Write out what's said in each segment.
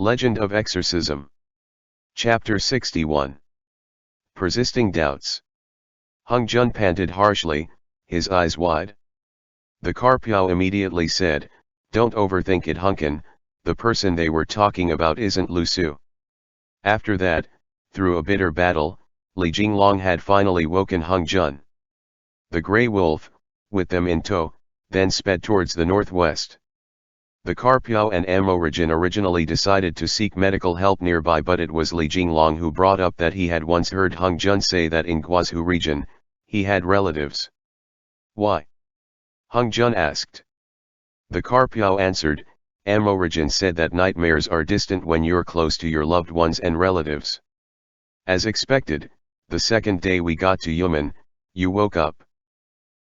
Legend of Exorcism. Chapter 61. Persisting Doubts. Hung Jun panted harshly, his eyes wide. The Carpiao immediately said, "Don't overthink it, Hunkin, the person they were talking about isn't Lu Su." After that, through a bitter battle, Li Jinglong had finally woken Hung Jun. The Grey Wolf, with them in tow, then sped towards the northwest. The Carpiao and Amorigin originally decided to seek medical help nearby, but it was Li Jinglong who brought up that he had once heard Hung Jun say that in Guazhou region, he had relatives. "Why?" Hung Jun asked. The Carpiao answered, "Amorigin said that nightmares are distant when you're close to your loved ones and relatives. As expected, the second day we got to Yumen, you woke up."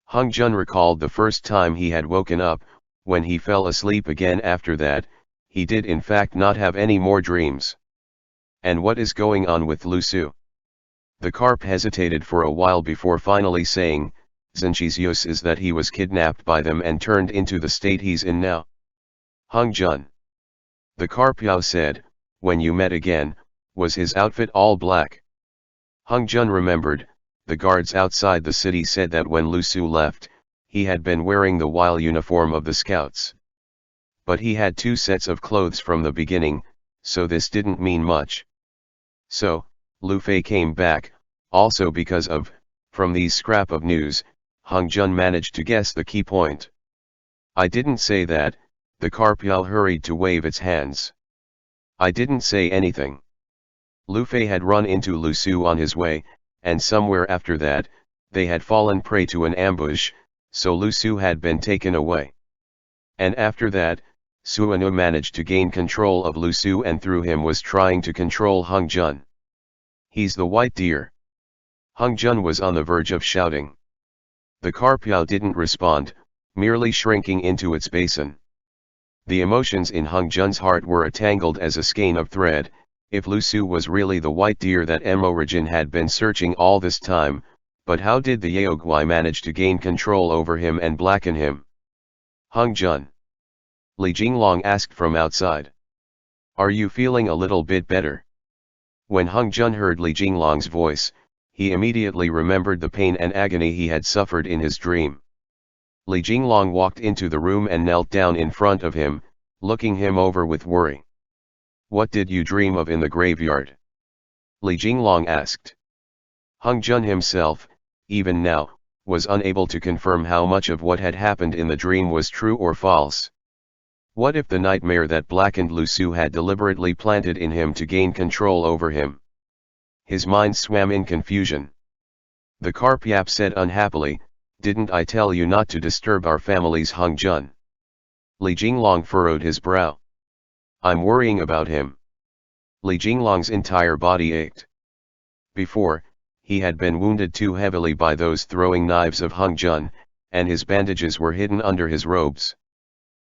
Hung Jun recalled the first time he had woken up. When he fell asleep again after that, he did in fact not have any more dreams. "And what is going on with Lu Su?" The Carp hesitated for a while before finally saying, "Zhenqi's use is that he was kidnapped by them and turned into the state he's in now." Hung Jun. The Carpiao said, "When you met again, was his outfit all black?" Hung Jun remembered, the guards outside the city said that when Lu Su left, he had been wearing the Weil uniform of the scouts. But he had two sets of clothes from the beginning, so this didn't mean much. So, Lu Fei came back, also because of, from these scrap of news, Hung Jun managed to guess the key point. "I didn't say that," the Carpiao hurried to wave its hands. "I didn't say anything." Lu Fei had run into Lu Su on his way, and somewhere after that, they had fallen prey to an ambush, so Lu Su had been taken away. And after that, Suanu managed to gain control of Lu Su and through him was trying to control Hung Jun. "He's the white deer." Hung Jun was on the verge of shouting. The Carpiao didn't respond, merely shrinking into its basin. The emotions in Hung Jun's heart were entangled as a skein of thread. If Lu Su was really the white deer that Amorigin had been searching all this time, but how did the Yaogui manage to gain control over him and blacken him? "Hung Jun," Li Jinglong asked from outside. "Are you feeling a little bit better?" When Hung Jun heard Li Jinglong's voice, he immediately remembered the pain and agony he had suffered in his dream. Li Jinglong walked into the room and knelt down in front of him, looking him over with worry. "What did you dream of in the graveyard?" Li Jinglong asked. Hung Jun himself, even now, was unable to confirm how much of what had happened in the dream was true or false. What if the nightmare that blackened Lu Su had deliberately planted in him to gain control over him? His mind swam in confusion. The Carpiao said unhappily, "Didn't I tell you not to disturb our families, Hung Jun?" Li Jinglong furrowed his brow. "I'm worrying about him." Li Jinglong's entire body ached. Before, he had been wounded too heavily by those throwing knives of Hung Jun, and his bandages were hidden under his robes.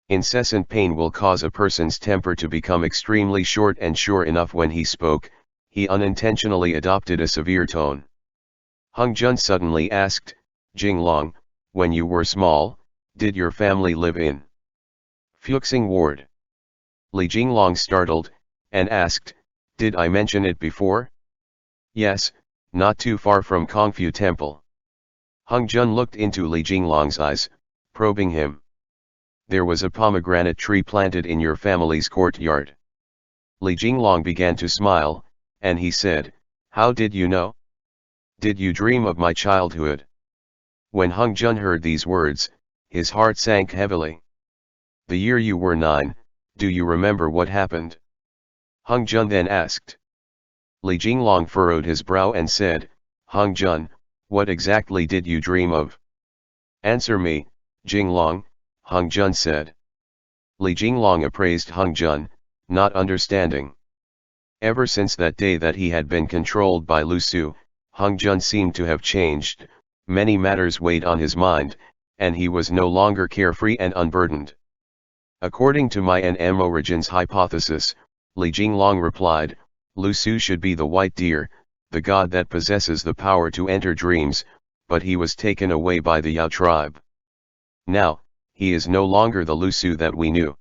Incessant pain will cause a person's temper to become extremely short, and sure enough, when he spoke, he unintentionally adopted a severe tone. Hung Jun suddenly asked, "Jinglong, when you were small, did your family live in Fuxing Ward?" Li Jinglong startled, and asked, "Did I mention it before?" "Yes, not too far from Kongfu Temple." Hung Jun looked into Li Jinglong's eyes, probing him. "There was a pomegranate tree planted in your family's courtyard." Li Jinglong began to smile, and he said, "How did you know? Did you dream of my childhood?" When Hung Jun heard these words, his heart sank heavily. "The year you were 9, do you remember what happened?" Hung Jun then asked. Li Jinglong furrowed his brow and said, "Hung Jun, what exactly did you dream of?" "Answer me, Jinglong," Hung Jun said. Li Jinglong appraised Hung Jun, not understanding. Ever since that day that he had been controlled by Lu Su, Hung Jun seemed to have changed. Many matters weighed on his mind, and he was no longer carefree and unburdened. "According to my and Amorigin's hypothesis," Li Jinglong replied, "Lu Su should be the white deer, the god that possesses the power to enter dreams, but he was taken away by the Yao tribe. Now, he is no longer the Lu Su that we knew."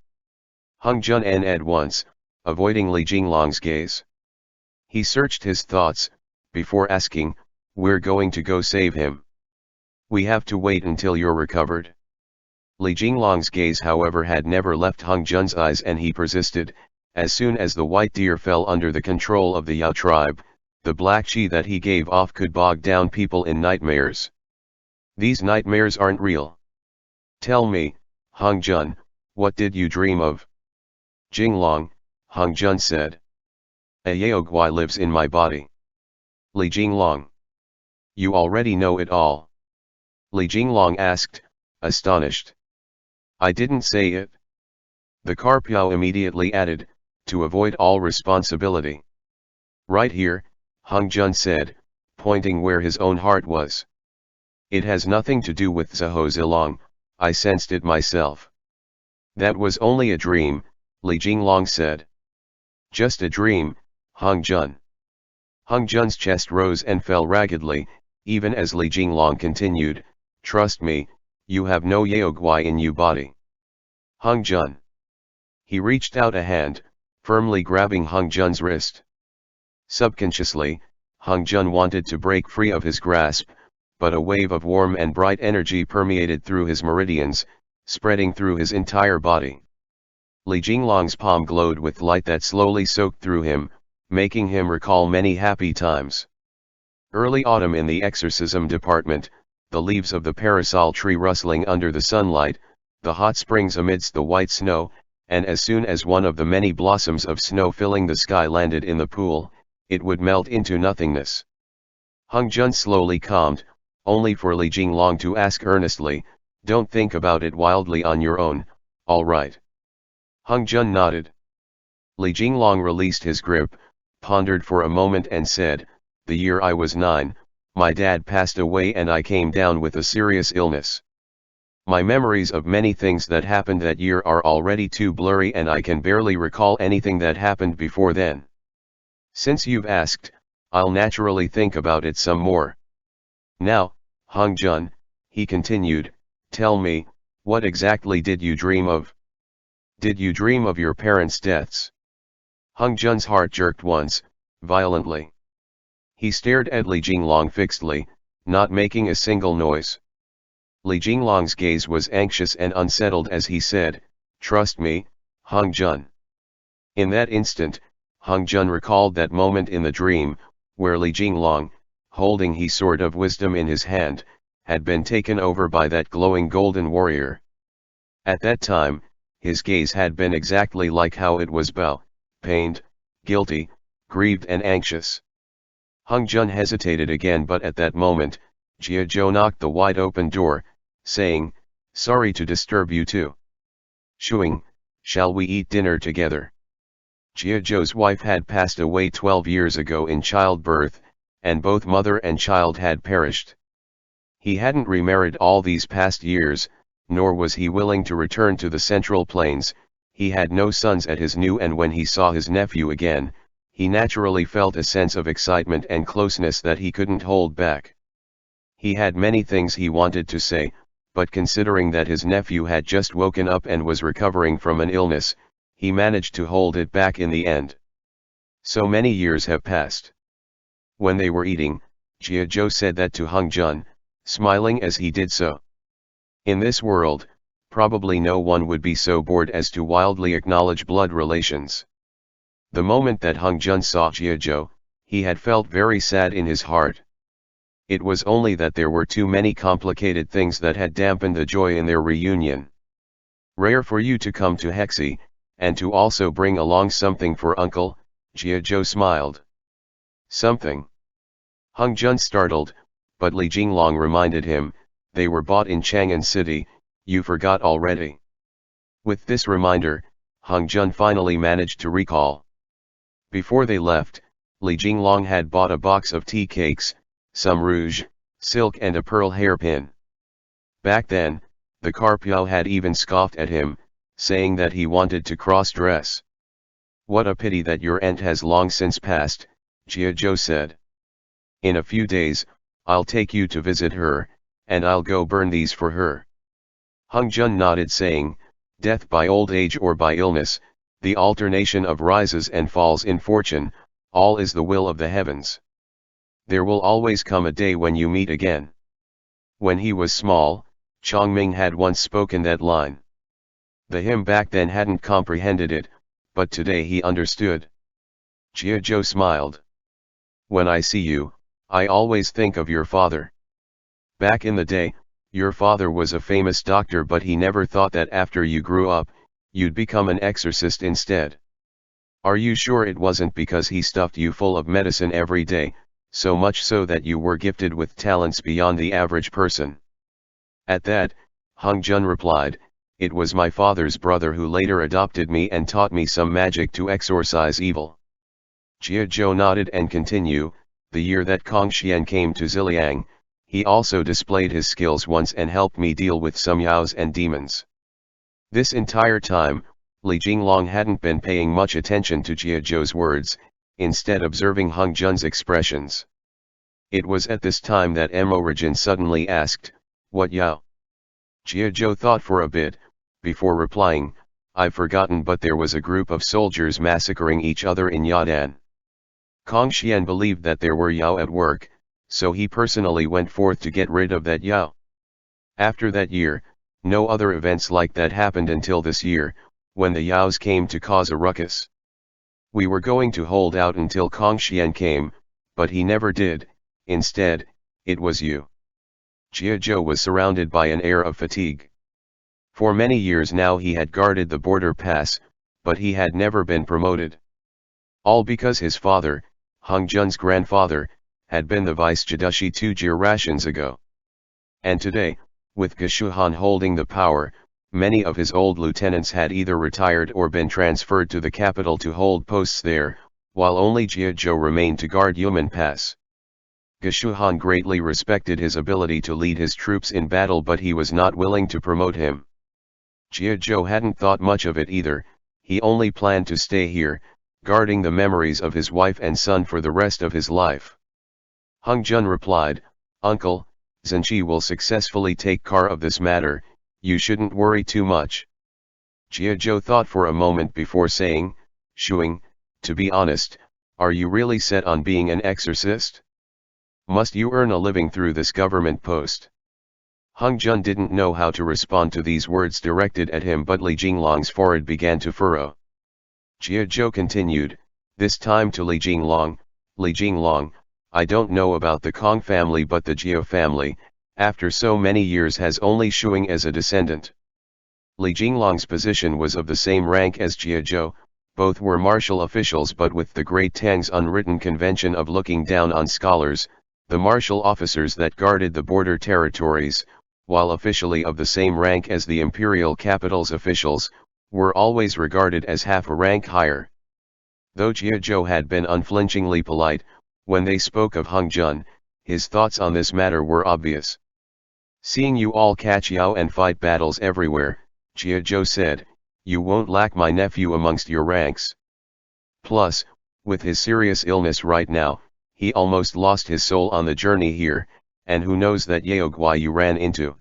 Hung Jun at once, avoiding Li Jinglong's gaze. He searched his thoughts, before asking, "We're going to go save him. We have to wait until you're recovered." Li Jinglong's gaze however had never left Hung Jun's eyes, and he persisted. As soon as the white deer fell under the control of the Yao tribe, the black chi that he gave off could bog down people in nightmares. These nightmares aren't real. Tell me, Hung Jun, what did you dream of? Jinglong, Hung Jun said. A Yaogui lives in my body. Li Jinglong. You already know it all. Li Jinglong asked, astonished. I didn't say it. The Carpiao immediately added, to avoid all responsibility. Right here, Hung Jun said, pointing where his own heart was. It has nothing to do with Zhou Zilong, I sensed it myself. That was only a dream, Li Jinglong said. Just a dream, Hung Jun. Hung Jun's chest rose and fell raggedly, even as Li Jinglong continued, trust me, you have no Yaogui in you body. Hung Jun. He reached out a hand, firmly grabbing Hung Jun's wrist. Subconsciously, Hung Jun wanted to break free of his grasp, but a wave of warm and bright energy permeated through his meridians, spreading through his entire body. Li Jinglong's palm glowed with light that slowly soaked through him, making him recall many happy times. Early autumn in the exorcism department, the leaves of the parasol tree rustling under the sunlight, the hot springs amidst the white snow, and as soon as one of the many blossoms of snow filling the sky landed in the pool, it would melt into nothingness. Hung Jun slowly calmed, only for Li Jinglong to ask earnestly, don't think about it wildly on your own, all right? Hung Jun nodded. Li Jinglong released his grip, pondered for a moment and said, the year I was 9, my dad passed away and I came down with a serious illness. My memories of many things that happened that year are already too blurry and I can barely recall anything that happened before then. Since you've asked, I'll naturally think about it some more. Now, Hung Jun, he continued, tell me, what exactly did you dream of? Did you dream of your parents' deaths? Hung Jun's heart jerked once, violently. He stared at Li Jinglong fixedly, not making a single noise. Li Jinglong's gaze was anxious and unsettled as he said, trust me, Hung Jun. In that instant, Hung Jun recalled that moment in the dream, where Li Jinglong, holding his sword of wisdom in his hand, had been taken over by that glowing golden warrior. At that time, his gaze had been exactly like how it was pained, guilty, grieved and anxious. Hung Jun hesitated again, but at that moment, Jia Zhou knocked the wide open door, saying, sorry to disturb you too. Shuing, shall we eat dinner together? Jia Zhou's wife had passed away 12 years ago in childbirth, and both mother and child had perished. He hadn't remarried all these past years, nor was he willing to return to the Central Plains. He had no sons at his new, and when he saw his nephew again, he naturally felt a sense of excitement and closeness that he couldn't hold back. He had many things he wanted to say, but considering that his nephew had just woken up and was recovering from an illness, he managed to hold it back in the end. So many years have passed. When they were eating, Jia Zhou said that to Hung Jun, smiling as he did so. In this world, probably no one would be so bored as to wildly acknowledge blood relations. The moment that Hung Jun saw Jia Zhou, he had felt very sad in his heart. It was only that there were too many complicated things that had dampened the joy in their reunion. Rare for you to come to Hexi, and to also bring along something for uncle, Jia Zhou smiled. Something? Hung Jun startled, but Li Jinglong reminded him, they were bought in Chang'an City, you forgot already. With this reminder, Hung Jun finally managed to recall. Before they left, Li Jinglong had bought a box of tea cakes, some rouge, silk and a pearl hairpin. Back then, the Carpiao had even scoffed at him, saying that he wanted to cross-dress. What a pity that your aunt has long since passed, Jia Zhou said. In a few days, I'll take you to visit her, and I'll go burn these for her. Hung Jun nodded, saying, death by old age or by illness, The alternation of rises and falls in fortune, all is the will of the heavens. There will always come a day when you meet again. When he was small, Chongming had once spoken that line. The him back then hadn't comprehended it, but today he understood. Jia Zhou smiled. When I see you, I always think of your father. Back in the day, your father was a famous doctor, but he never thought that after you grew up, you'd become an exorcist instead. Are you sure it wasn't because he stuffed you full of medicine every day, so much so that you were gifted with talents beyond the average person? At that, Hung Jun replied, it was my father's brother who later adopted me and taught me some magic to exorcise evil. Jia Zhou nodded and continued, the year that Kong Xian came to Ziliang, he also displayed his skills once and helped me deal with some yaos and demons. This entire time, Li Jinglong hadn't been paying much attention to Jia Zhou's words, instead observing Hung Jun's expressions. It was at this time that Emorigin suddenly asked, what yao? Jia Zhou thought for a bit, before replying, I've forgotten, but there was a group of soldiers massacring each other in Yadan. Kong Xian believed that there were yao at work, so he personally went forth to get rid of that yao. After that year, no other events like that happened until this year, when the yaos came to cause a ruckus. We were going to hold out until Kong Xian came, but he never did. Instead, it was you. Jia Zhou was surrounded by an air of fatigue. For many years now he had guarded the border pass, but he had never been promoted. All because his father, Hung Jun's grandfather, had been the vice Jidushi 2 generations ago. And today, with Geshuhan holding the power, many of his old lieutenants had either retired or been transferred to the capital to hold posts there, while only Jia Zhou remained to guard Yumen Pass. Geshuhan greatly respected his ability to lead his troops in battle, but he was not willing to promote him. Jia Zhou hadn't thought much of it either, he only planned to stay here, guarding the memories of his wife and son for the rest of his life. Hung Jun replied, Uncle, Zhenqi will successfully take care of this matter, you shouldn't worry too much. Jia Zhou thought for a moment before saying, Shuing, to be honest, are you really set on being an exorcist? Must you earn a living through this government post? Hung Jun didn't know how to respond to these words directed at him, but Li Jinglong's forehead began to furrow. Jia Zhou continued, this time to Li Jinglong, Li Jinglong, I don't know about the Kong family, but the Jiao family, after so many years, has only Shuing as a descendant. Li Jinglong's position was of the same rank as Jia Zhou, both were martial officials, but with the Great Tang's unwritten convention of looking down on scholars, the martial officers that guarded the border territories, while officially of the same rank as the imperial capital's officials, were always regarded as half a rank higher. Though Jia Zhou had been unflinchingly polite, when they spoke of Hung Jun, his thoughts on this matter were obvious. Seeing you all catch yao and fight battles everywhere, Jia Zhou said, you won't lack my nephew amongst your ranks. Plus, with his serious illness right now, he almost lost his soul on the journey here, and who knows that Yaogwai you ran into.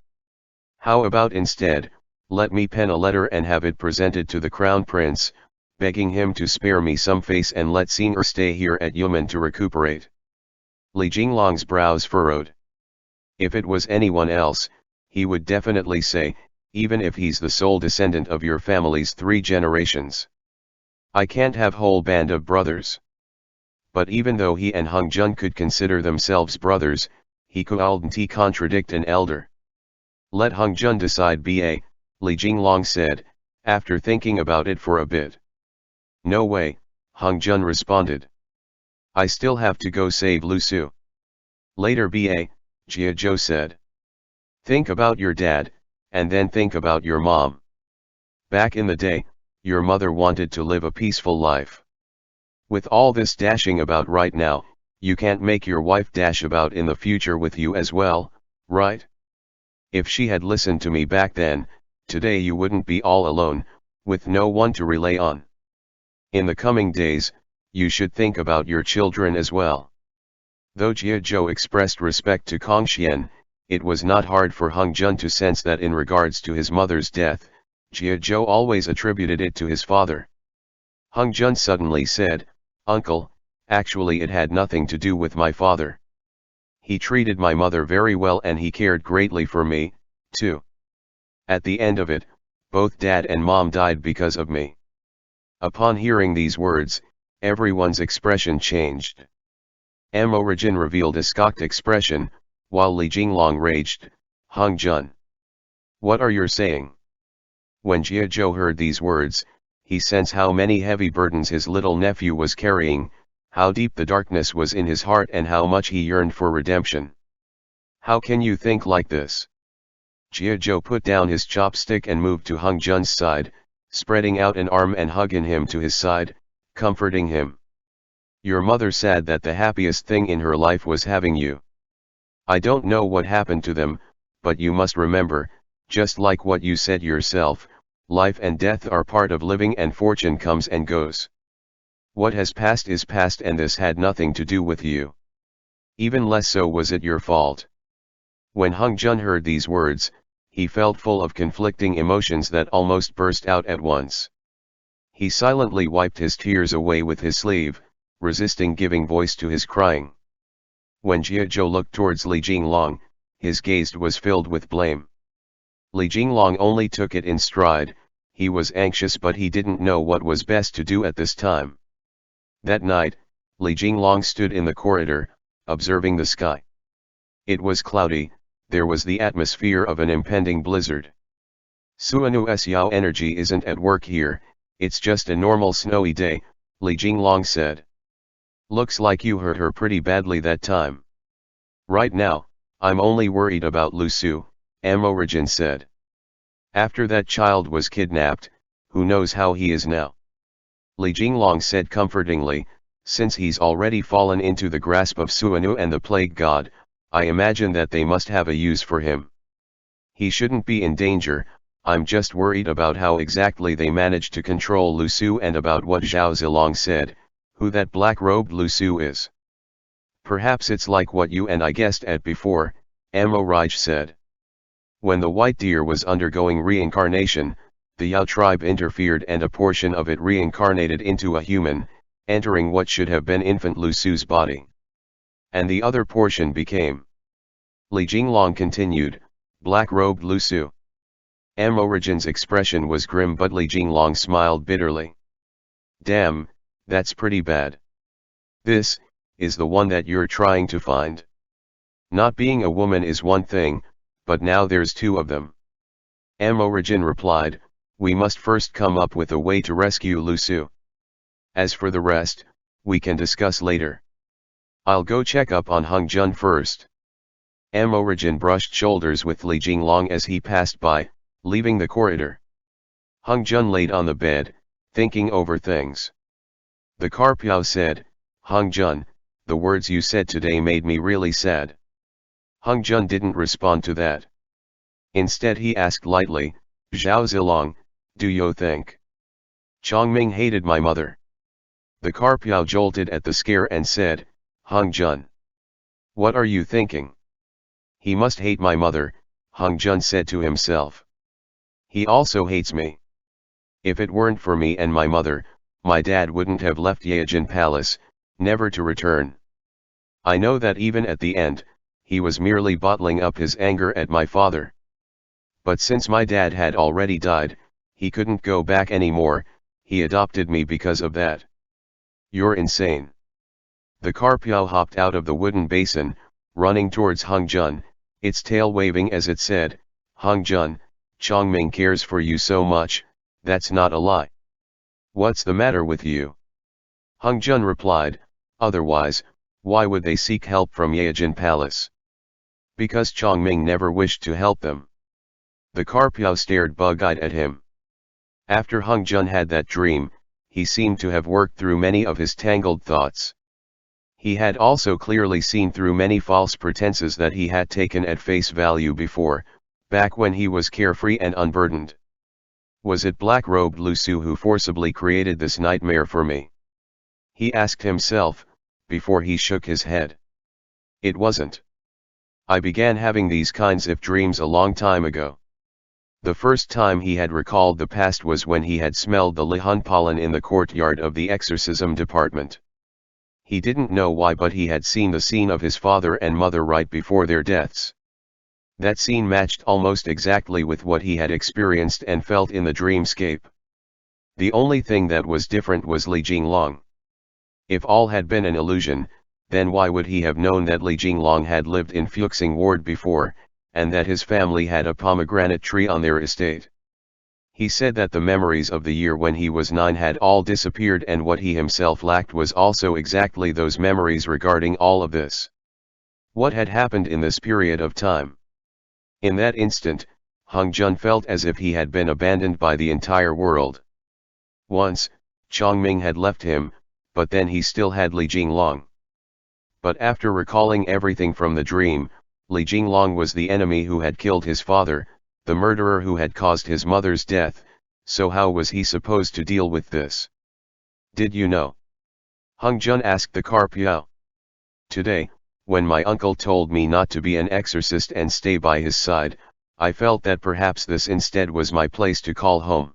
How about instead, let me pen a letter and have it presented to the Crown Prince, begging him to spare me some face and let Xinger stay here at Yumen to recuperate. Li Jinglong's brows furrowed. If it was anyone else, he would definitely say, even if he's the sole descendant of your family's 3 generations. I can't have whole band of brothers. But even though he and Hung Jun could consider themselves brothers, he couldn't contradict an elder. Let Hung Jun decide ba, Li Jinglong said, after thinking about it for a bit. No way, Hung Jun responded. I still have to go save Lu Su. Later ba, Jia Zhou said. Think about your dad, and then think about your mom. Back in the day, your mother wanted to live a peaceful life. With all this dashing about right now, you can't make your wife dash about in the future with you as well, right? If she had listened to me back then, today you wouldn't be all alone, with no one to rely on. In the coming days, you should think about your children as well. Though Jia Zhou expressed respect to Kong Xian, it was not hard for Hung Jun to sense that in regards to his mother's death, Jia Zhou always attributed it to his father. Hung Jun suddenly said, "Uncle, actually it had nothing to do with my father. He treated my mother very well and he cared greatly for me, too. At the end of it, both dad and mom died because of me." Upon hearing these words, everyone's expression changed. Origin revealed a shocked expression, while Li Jinglong raged, "Hung Jun, what are you saying?" When Jia Zhou heard these words, he sensed how many heavy burdens his little nephew was carrying, how deep the darkness was in his heart and how much he yearned for redemption. "How can you think like this?" Jia Zhou put down his chopstick and moved to Hung Jun's side, spreading out an arm and hugging him to his side, comforting him. "Your mother said that the happiest thing in her life was having you. I don't know what happened to them, but you must remember, just like what you said yourself, life and death are part of living and fortune comes and goes. What has passed is past and this had nothing to do with you. Even less so was it your fault." When Hung Jun heard these words, he felt full of conflicting emotions that almost burst out at once. He silently wiped his tears away with his sleeve, resisting giving voice to his crying. When Jia Zhou looked towards Li Jinglong, his gaze was filled with blame. Li Jinglong only took it in stride. He was anxious but he didn't know what was best to do at this time. That night, Li Jinglong stood in the corridor, observing the sky. It was cloudy, there was the atmosphere of an impending blizzard. "Suanu's Yao energy isn't at work here, it's just a normal snowy day," Li Jinglong said. "Looks like you hurt her pretty badly that time." "Right now, I'm only worried about Lu Su," Origin said. "After that child was kidnapped, who knows how he is now." Li Jinglong said comfortingly, "Since he's already fallen into the grasp of Suanu and the plague god, I imagine that they must have a use for him. He shouldn't be in danger. I'm just worried about how exactly they managed to control Lu Su and about what Zhao Zilong said, who that black-robed Lu Su is." "Perhaps it's like what you and I guessed at before," Raj said. "When the white deer was undergoing reincarnation, the Yao tribe interfered and a portion of it reincarnated into a human, entering what should have been infant Lu Su's body. And the other portion became," Li Jinglong continued, "black-robed Lu Su." Origin's expression was grim but Li Jinglong smiled bitterly. "Damn, that's pretty bad. This is the one that you're trying to find. Not being a woman is one thing, but now there's two of them." Origin replied, "We must first come up with a way to rescue Lu Su. As for the rest, we can discuss later. I'll go check up on Hung Jun first." Origin brushed shoulders with Li Jinglong as he passed by, leaving the corridor. Hung Jun laid on the bed, thinking over things. The Carpiao said, "Hung Jun, the words you said today made me really sad." Hung Jun didn't respond to that. Instead he asked lightly, "Zhao Zilong, do you think Chongming hated my mother?" The Carpiao jolted at the scare and said, "Hung Jun, what are you thinking?" "He must hate my mother," Hung Jun said to himself. "He also hates me. If it weren't for me and my mother, my dad wouldn't have left Yejin Palace, never to return. I know that even at the end, he was merely bottling up his anger at my father. But since my dad had already died, he couldn't go back anymore, he adopted me because of that." "You're insane." The Carpiao hopped out of the wooden basin, running towards Hung Jun, its tail waving as it said, "Hung Jun, Chongming cares for you so much, that's not a lie. What's the matter with you?" Hung Jun replied, "Otherwise, why would they seek help from Yejin Palace?" "Because Chongming never wished to help them." The Carpiao stared bug-eyed at him. After Hung Jun had that dream, he seemed to have worked through many of his tangled thoughts. He had also clearly seen through many false pretenses that he had taken at face value before, back when he was carefree and unburdened. Was it black-robed Lu Su who forcibly created this nightmare for me? He asked himself, before he shook his head. It wasn't. I began having these kinds of dreams a long time ago. The first time he had recalled the past was when he had smelled the Lihun pollen in the courtyard of the exorcism department. He didn't know why, but he had seen the scene of his father and mother right before their deaths. That scene matched almost exactly with what he had experienced and felt in the dreamscape. The only thing that was different was Li Jinglong. If all had been an illusion, then why would he have known that Li Jinglong had lived in Fuxing Ward before, and that his family had a pomegranate tree on their estate? He said that the memories of the year when he was 9 had all disappeared, and what he himself lacked was also exactly those memories regarding all of this. What had happened in this period of time? In that instant, Hung Jun felt as if he had been abandoned by the entire world. Once, Chongming had left him, but then he still had Li Jinglong. But after recalling everything from the dream, Li Jinglong was the enemy who had killed his father, the murderer who had caused his mother's death, so how was he supposed to deal with this? Did you know? Hung Jun asked the Carpiao. Today, when my uncle told me not to be an exorcist and stay by his side, I felt that perhaps this instead was my place to call home.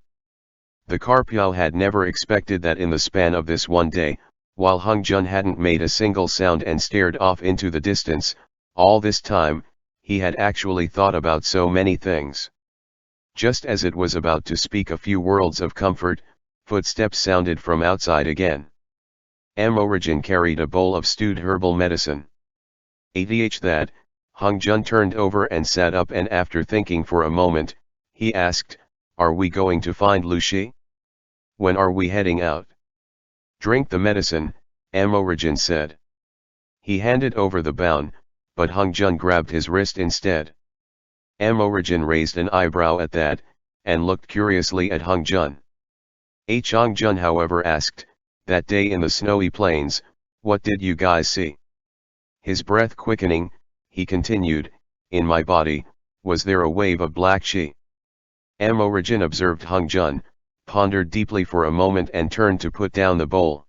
The Carpiao had never expected that in the span of this one day, while Hung Jun hadn't made a single sound and stared off into the distance, all this time, he had actually thought about so many things. Just as it was about to speak a few words of comfort, footsteps sounded from outside again. Amorigin carried a bowl of stewed herbal medicine. ADH that, Hung Jun turned over and sat up, and after thinking for a moment, he asked, "Are we going to find Lu Shi? When are we heading out?" "Drink the medicine," Amorigin said. He handed over the baon, but Hung Jun grabbed his wrist instead. Amorigin raised an eyebrow at that, and looked curiously at Hung Jun. Hung Jun however asked, "That day in the snowy plains, what did you guys see?" His breath quickening, he continued, "In my body, was there a wave of black chi?" Amorigin observed Hung Jun, pondered deeply for a moment and turned to put down the bowl.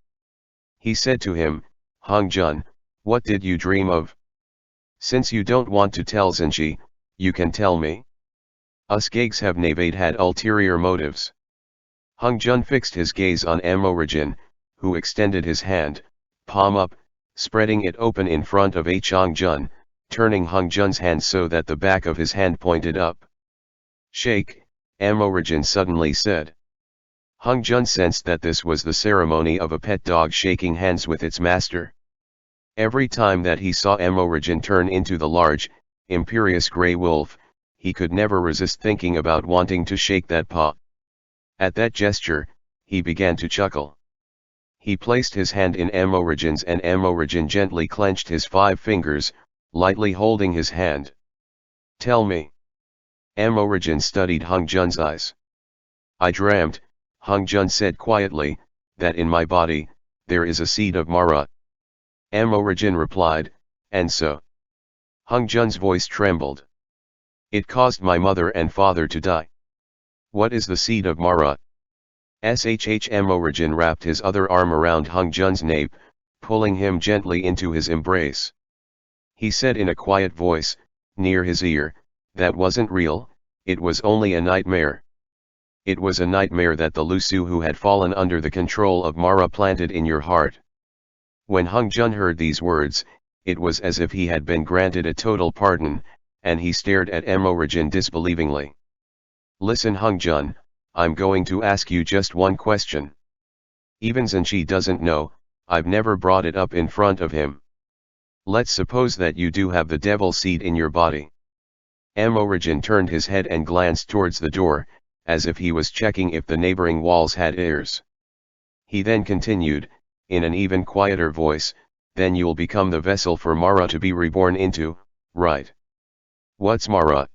He said to him, "Hung Jun, what did you dream of? Since you don't want to tell Zenshi, you can tell me. Us Gags have Navade had ulterior motives." Hung Jun fixed his gaze on Amorigin, who extended his hand, palm up, spreading it open in front of Hung Jun, turning Hung Jun's hand so that the back of his hand pointed up. "Shake," Amorigin suddenly said. Hung Jun sensed that this was the ceremony of a pet dog shaking hands with its master. Every time that he saw Amorigin turn into the large, imperious grey wolf, he could never resist thinking about wanting to shake that paw. At that gesture, he began to chuckle. He placed his hand in Amorigin's, and Amorigin gently clenched his 5 fingers, lightly holding his hand. "Tell me." Amorigin studied Hung Jun's eyes. "I dreamt," Hung Jun said quietly, "that in my body, there is a seed of Mara." Amorigin replied, "And so?" Hung Jun's voice trembled. "It caused my mother and father to die." "What is the seed of Mara?" Amorigin wrapped his other arm around Hung Jun's nape, pulling him gently into his embrace. He said in a quiet voice, near his ear, "That wasn't real, it was only a nightmare." It was a nightmare that the Lusu who had fallen under the control of Mara planted in your heart. When Hung Jun heard these words, it was as if he had been granted a total pardon, and he stared at Amorigin disbelievingly. "Listen Hung Jun, I'm going to ask you just one question. Even Zenshi doesn't know, I've never brought it up in front of him. Let's suppose that you do have the devil seed in your body." Amorigin turned his head and glanced towards the door, as if he was checking if the neighboring walls had ears. He then continued, in an even quieter voice, "Then you'll become the vessel for Mara to be reborn into, right?" "What's Mara?"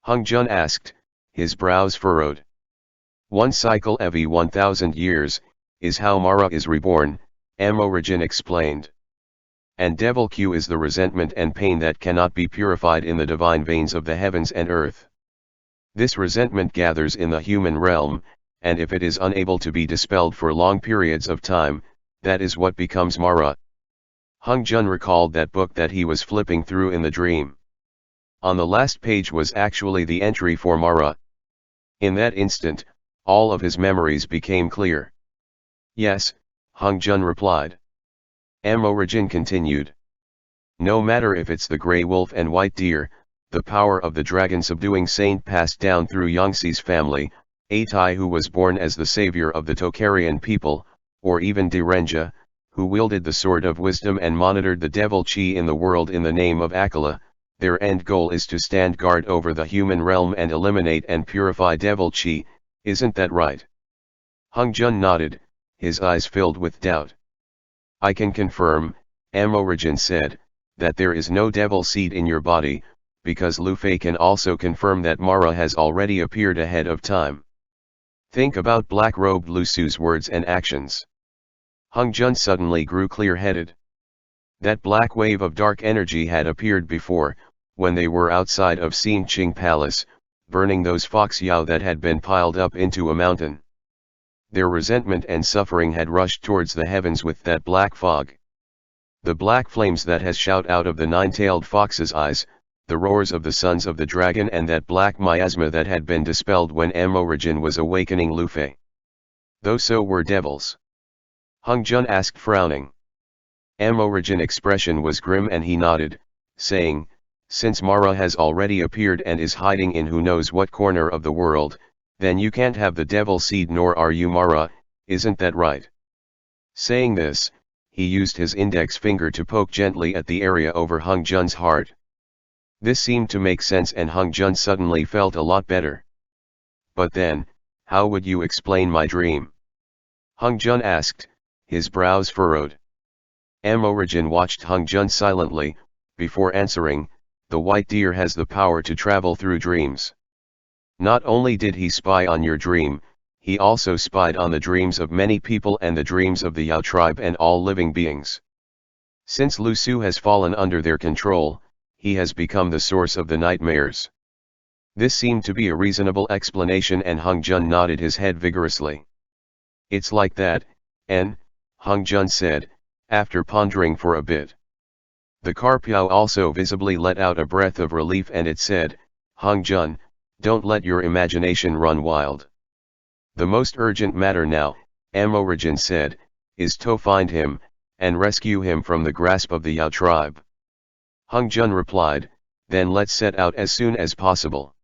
Hung Jun asked, his brows furrowed. "One cycle every 1,000 years, is how Mara is reborn," Amorigin explained. "And Devil Q is the resentment and pain that cannot be purified in the divine veins of the heavens and earth. This resentment gathers in the human realm, and if it is unable to be dispelled for long periods of time, that is what becomes Mara." Hung Jun recalled that book that he was flipping through in the dream. On the last page was actually the entry for Mara. In that instant, all of his memories became clear. Yes, Hung Jun replied. Amorigin continued. No matter if it's the grey wolf and white deer, the power of the dragon subduing saint passed down through Yangtze's family, Atai who was born as the savior of the Tocharian people, or even Direnja, who wielded the sword of wisdom and monitored the devil chi in the world in the name of Akala, their end goal is to stand guard over the human realm and eliminate and purify devil chi, isn't that right? Hung Jun nodded, his eyes filled with doubt. I can confirm, Amorigin said, that there is no devil seed in your body, because Lu Fei can also confirm that Mara has already appeared ahead of time. Think about black-robed Lu Su's words and actions. Hung Jun suddenly grew clear-headed. That black wave of dark energy had appeared before, when they were outside of Xingqing Palace, burning those fox yao that had been piled up into a mountain. Their resentment and suffering had rushed towards the heavens with that black fog. The black flames that has shot out of the nine-tailed fox's eyes, the roars of the sons of the dragon and that black miasma that had been dispelled when Amorigin was awakening Lu Fei. Those so were devils? Hung Jun asked frowning. Amorigin's expression was grim and he nodded, saying, since Mara has already appeared and is hiding in who knows what corner of the world, then you can't have the devil seed nor are you Mara, isn't that right? Saying this, he used his index finger to poke gently at the area over Hung Jun's heart. This seemed to make sense and Hung Jun suddenly felt a lot better. But then, how would you explain my dream? Hung Jun asked, his brows furrowed. Amorigin watched Hung Jun silently, before answering, the white deer has the power to travel through dreams. Not only did he spy on your dream, he also spied on the dreams of many people and the dreams of the Yao tribe and all living beings. Since Lu Su has fallen under their control, he has become the source of the nightmares. This seemed to be a reasonable explanation and Hung Jun nodded his head vigorously. It's like that, Hung Jun said, after pondering for a bit. The Carpiao also visibly let out a breath of relief and it said, Hung Jun, don't let your imagination run wild. The most urgent matter now, Amorigin said, is to find him, and rescue him from the grasp of the Yao tribe. Hung Jun replied, then let's set out as soon as possible.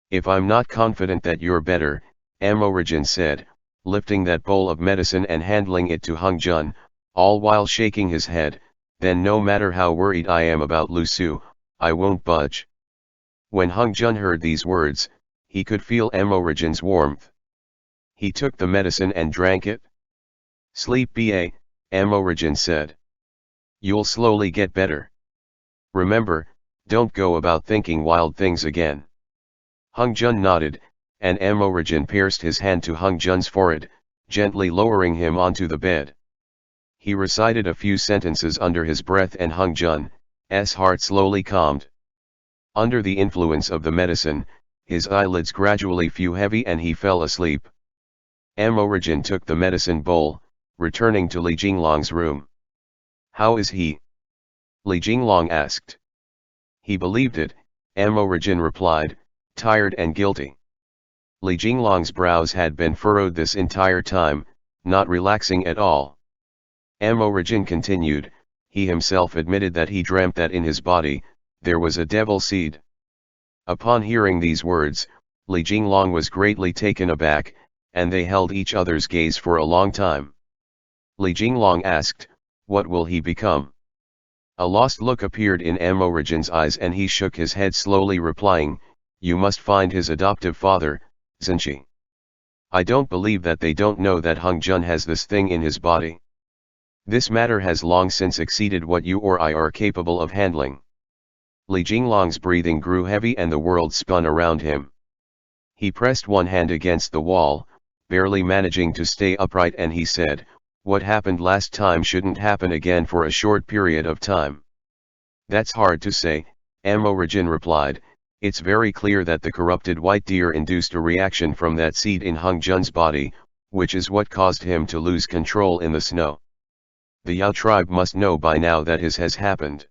If I'm not confident that you're better, Amorigin said, lifting that bowl of medicine and handling it to Hung Jun, all while shaking his head, then no matter how worried I am about Lu Su, I won't budge. When Hung Jun heard these words, he could feel Amorigin's warmth. He took the medicine and drank it. Sleep ba, Amorigin said. You'll slowly get better. Remember, don't go about thinking wild things again. Hung Jun nodded, and Amorigin pierced his hand to Hung Jun's forehead, gently lowering him onto the bed. He recited a few sentences under his breath and Hung Jun's heart slowly calmed. Under the influence of the medicine, his eyelids gradually grew heavy and he fell asleep. Amorigin took the medicine bowl, returning to Li Jinglong's room. How is he? Li Jinglong asked. He believed it, Amorigin replied, tired and guilty. Li Jinglong's brows had been furrowed this entire time, not relaxing at all. Amorigin continued, he himself admitted that he dreamt that in his body, there was a devil seed. Upon hearing these words, Li Jinglong was greatly taken aback, and they held each other's gaze for a long time. Li Jinglong asked, what will he become? A lost look appeared in Amorigin's eyes and he shook his head slowly replying, you must find his adoptive father, Xinqi. I don't believe that they don't know that Hung Jun has this thing in his body. This matter has long since exceeded what you or I are capable of handling. Li Jinglong's breathing grew heavy and the world spun around him. He pressed one hand against the wall, barely managing to stay upright and he said, what happened last time shouldn't happen again for a short period of time. That's hard to say, Amorigin replied, it's very clear that the corrupted white deer induced a reaction from that seed in Hung Jun's body, which is what caused him to lose control in the snow. The Yao tribe must know by now that his has happened.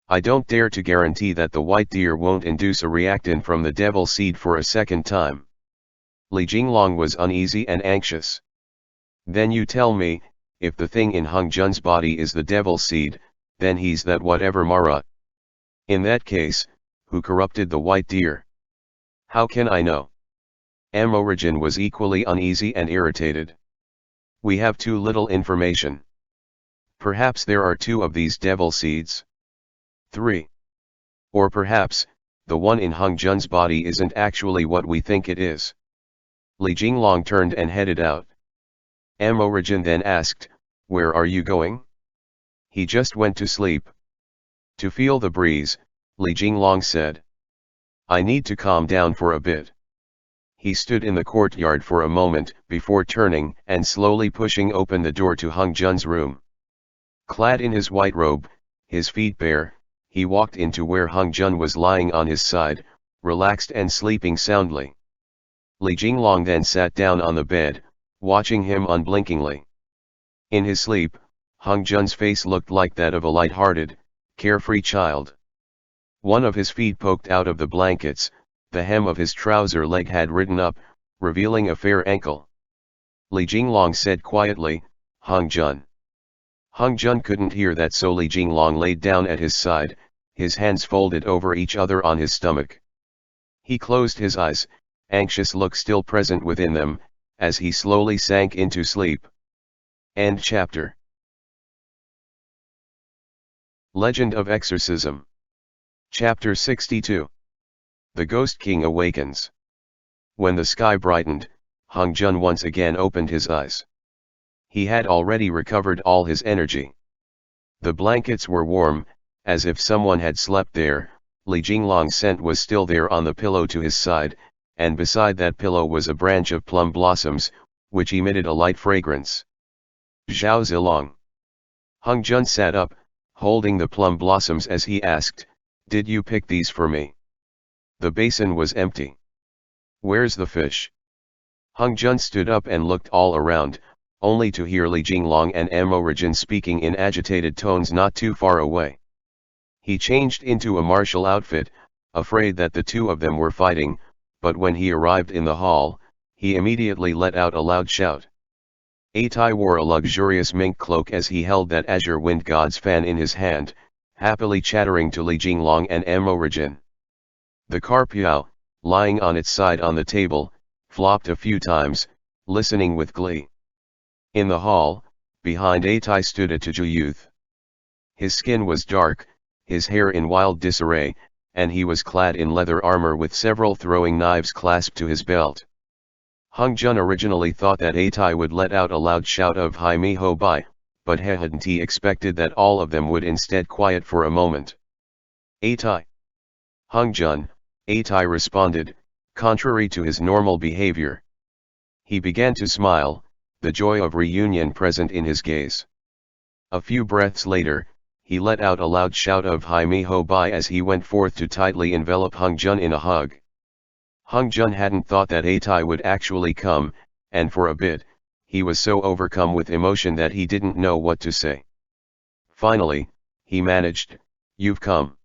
I don't dare to guarantee that the white deer won't induce a reactant from the devil seed for a second time. Li Jinglong was uneasy and anxious. Then you tell me, if the thing in Hung Jun's body is the devil's seed, then he's that whatever Mara. In that case, who corrupted the white deer? How can I know? Amorigin was equally uneasy and irritated. We have too little information. Perhaps there are 2 of these devil seeds. 3. Or perhaps, the one in Hung Jun's body isn't actually what we think it is. Li Jinglong turned and headed out. Amorigin then asked, "Where are you going?" "He just went to sleep." "To feel the breeze," Li Jinglong said. "I need to calm down for a bit." He stood in the courtyard for a moment before turning and slowly pushing open the door to Hung Jun's room. Clad in his white robe, his feet bare, he walked into where Hung Jun was lying on his side, relaxed and sleeping soundly. Li Jinglong then sat down on the bed, watching him unblinkingly. In his sleep, Hung Jun's face looked like that of a light-hearted, carefree child. One of his feet poked out of the blankets, the hem of his trouser leg had ridden up, revealing a fair ankle. Li Jinglong said quietly, "Hung Jun." Hung Jun couldn't hear that, so Li Jinglong laid down at his side, his hands folded over each other on his stomach. He closed his eyes, anxious look still present within them, as he slowly sank into sleep. End chapter. Legend of Exorcism. Chapter 62. The Ghost King Awakens. When the sky brightened, Hung Jun once again opened his eyes. He had already recovered all his energy. The blankets were warm, as if someone had slept there. Li Jinglong's scent was still there on the pillow to his side, and beside that pillow was a branch of plum blossoms, which emitted a light fragrance. "Zhao Zilong." Hung Jun sat up, holding the plum blossoms as he asked, "Did you pick these for me?" The basin was empty. "Where's the fish?" Hung Jun stood up and looked all around, only to hear Li Jinglong and Amorigin speaking in agitated tones not too far away. He changed into a martial outfit, afraid that the 2 of them were fighting, but when he arrived in the hall, he immediately let out a loud shout. Atai wore a luxurious mink cloak as he held that azure wind god's fan in his hand, happily chattering to Li Jinglong and Amorigin. The carpiao, lying on its side on the table, flopped a few times, listening with glee. In the hall, behind Atai stood a Tuju youth. His skin was dark, his hair in wild disarray, and he was clad in leather armor with several throwing knives clasped to his belt. Hung Jun originally thought that Atai would let out a loud shout of "Hai Mi Ho Bai," but he hadn't expected that all of them would instead quiet for a moment. "Atai." "Hung Jun," Atai responded, contrary to his normal behavior. He began to smile, the joy of reunion present in his gaze. A few breaths later, he let out a loud shout of "Hai Mi Ho Bai" as he went forth to tightly envelop Hung Jun in a hug. Hung Jun hadn't thought that Atai would actually come, and for a bit, he was so overcome with emotion that he didn't know what to say. Finally, he managed, "You've come.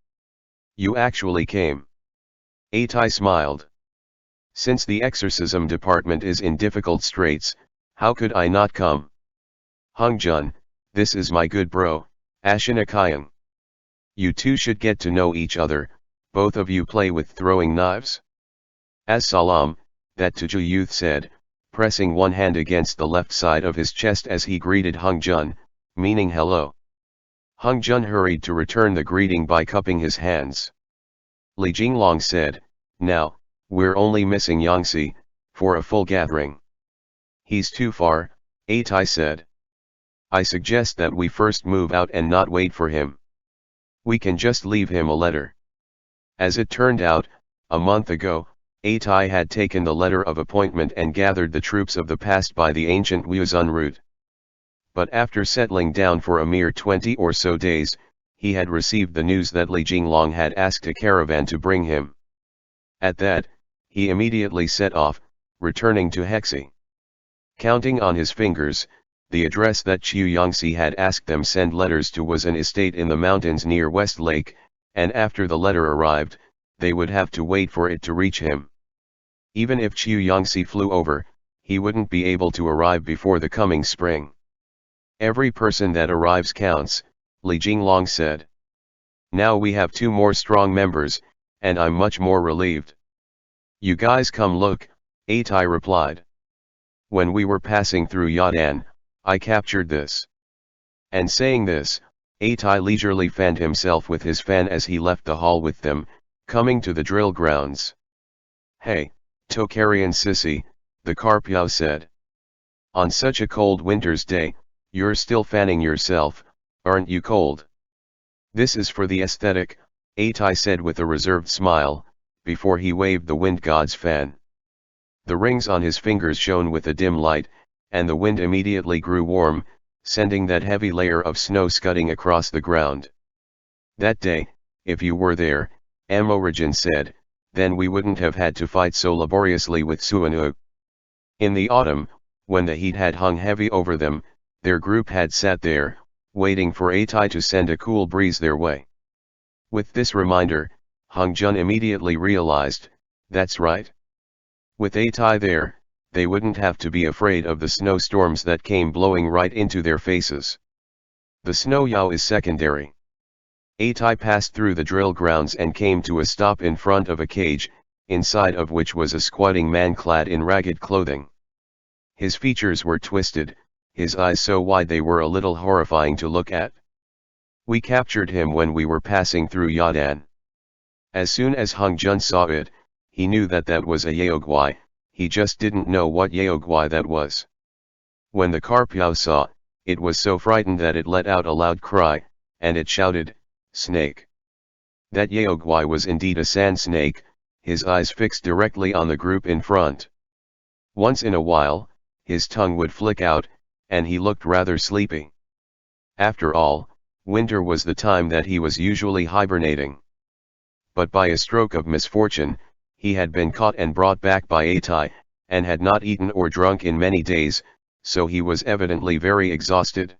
You actually came." Atai smiled. "Since the exorcism department is in difficult straits, how could I not come?" "Hung Jun, this is my good bro, Ashina Kyung. You 2 should get to know each other. Both of you play with throwing knives?" "As-salam," that Tuju youth said, pressing one hand against the left side of his chest as he greeted Hung Jun, meaning hello. Hung Jun hurried to return the greeting by cupping his hands. Li Jinglong said, "Now, we're only missing Yangtze, for a full gathering." "He's too far," Atai said. "I suggest that we first move out and not wait for him. We can just leave him a letter." As it turned out, a month ago, Atai had taken the letter of appointment and gathered the troops of the past by the ancient Wuzun route. But after settling down for a mere 20 or so days, he had received the news that Li Jinglong had asked a caravan to bring him. At that, he immediately set off, returning to Hexi. Counting on his fingers, the address that Chiu Yangtze had asked them send letters to was an estate in the mountains near West Lake, and after the letter arrived, they would have to wait for it to reach him. Even if Chu Yangxi flew over, he wouldn't be able to arrive before the coming spring. Every person that arrives counts, Li Jinglong said. Now we have 2 more strong members, and I'm much more relieved. You guys come look, Atai replied. When we were passing through Yadan, I captured this. And saying this, Atai leisurely fanned himself with his fan as he left the hall with them, coming to the drill grounds. Hey, Tokarian sissy, the Carpiao said. On such a cold winter's day, you're still fanning yourself, aren't you cold? This is for the aesthetic, Atai said with a reserved smile, before he waved the wind god's fan. The rings on his fingers shone with a dim light, and the wind immediately grew warm, sending that heavy layer of snow scudding across the ground. That day, if you were there, Amorigin said, then we wouldn't have had to fight so laboriously with Suanu. In the autumn, when the heat had hung heavy over them, their group had sat there, waiting for Atai to send a cool breeze their way. With this reminder, Hung Jun immediately realized, that's right. With Atai there, they wouldn't have to be afraid of the snowstorms that came blowing right into their faces. The snow yao is secondary. Atai passed through the drill grounds and came to a stop in front of a cage, inside of which was a squatting man clad in ragged clothing. His features were twisted, his eyes so wide they were a little horrifying to look at. We captured him when we were passing through Yadan. As soon as Hung Jun saw it, he knew that that was a Yaogwai, he just didn't know what Yaogwai that was. When the Carpiao saw, it was so frightened that it let out a loud cry, and it shouted, snake. That Yaogwai was indeed a sand snake, his eyes fixed directly on the group in front. Once in a while, his tongue would flick out, and he looked rather sleepy. After all, winter was the time that he was usually hibernating. But by a stroke of misfortune, he had been caught and brought back by Atai, and had not eaten or drunk in many days, so he was evidently very exhausted.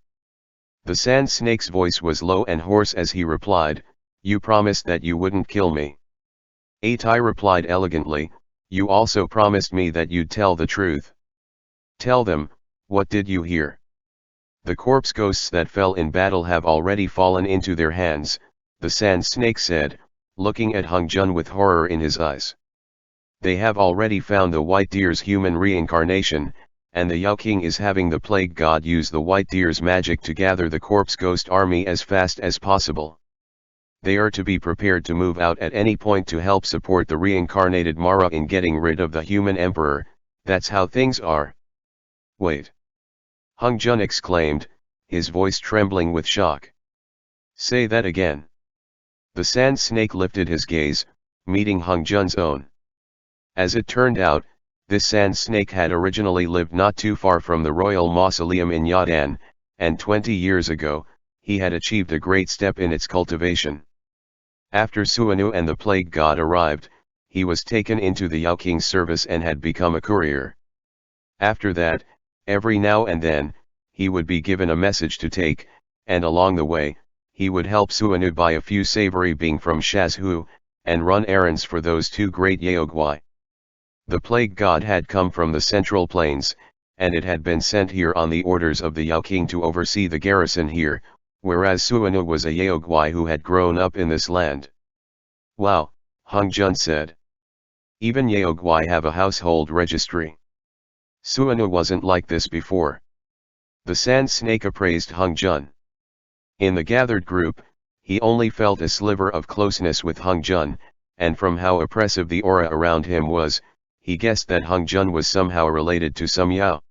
The sand snake's voice was low and hoarse as he replied, you promised that you wouldn't kill me. Atai replied elegantly, you also promised me that you'd tell the truth. Tell them, what did you hear? The corpse ghosts that fell in battle have already fallen into their hands, the sand snake said, looking at Hung Jun with horror in his eyes. They have already found the white deer's human reincarnation, and the Yao King is having the plague god use the white deer's magic to gather the corpse ghost army as fast as possible. They are to be prepared to move out at any point to help support the reincarnated Mara in getting rid of the human emperor, that's how things are. Wait. Hung Jun exclaimed, his voice trembling with shock. Say that again. The sand snake lifted his gaze, meeting Hung Jun's own. As it turned out, this sand snake had originally lived not too far from the royal mausoleum in Yadan, and 20 years ago, he had achieved a great step in its cultivation. After Suanu and the plague god arrived, he was taken into the Yao King's service and had become a courier. After that, every now and then, he would be given a message to take, and along the way, he would help Suanu buy a few savory being from Shazhu, and run errands for those 2 great Yaogwai. The plague god had come from the central plains, and it had been sent here on the orders of the Yao King to oversee the garrison here, whereas Suanu was a Yaogwai who had grown up in this land. Wow, Hung Jun said. Even Yaogwai have a household registry. Suanu wasn't like this before. The sand snake appraised Hung Jun. In the gathered group, he only felt a sliver of closeness with Hung Jun, and from how oppressive the aura around him was, he guessed that Hung Jun was somehow related to some Yao.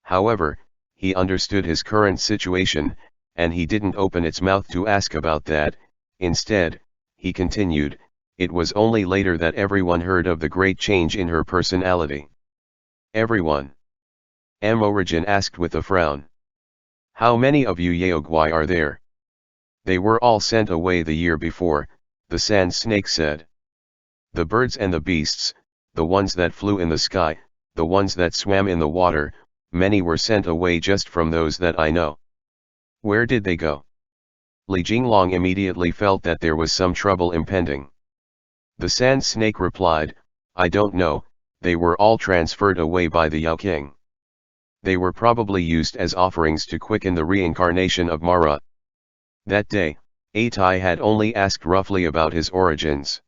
However, he understood his current situation, and he didn't open its mouth to ask about that. Instead, he continued, it was only later that everyone heard of the great change in her personality. Everyone? Amorigin asked with a frown. How many of you Yaogwai are there? They were all sent away the year before, the sand snake said. The birds and the beasts, the ones that flew in the sky, the ones that swam in the water, many were sent away just from those that I know. Where did they go? Li Jinglong immediately felt that there was some trouble impending. The sand snake replied, I don't know, they were all transferred away by the Yao King. They were probably used as offerings to quicken the reincarnation of Mara. That day, Atai had only asked roughly about his origins.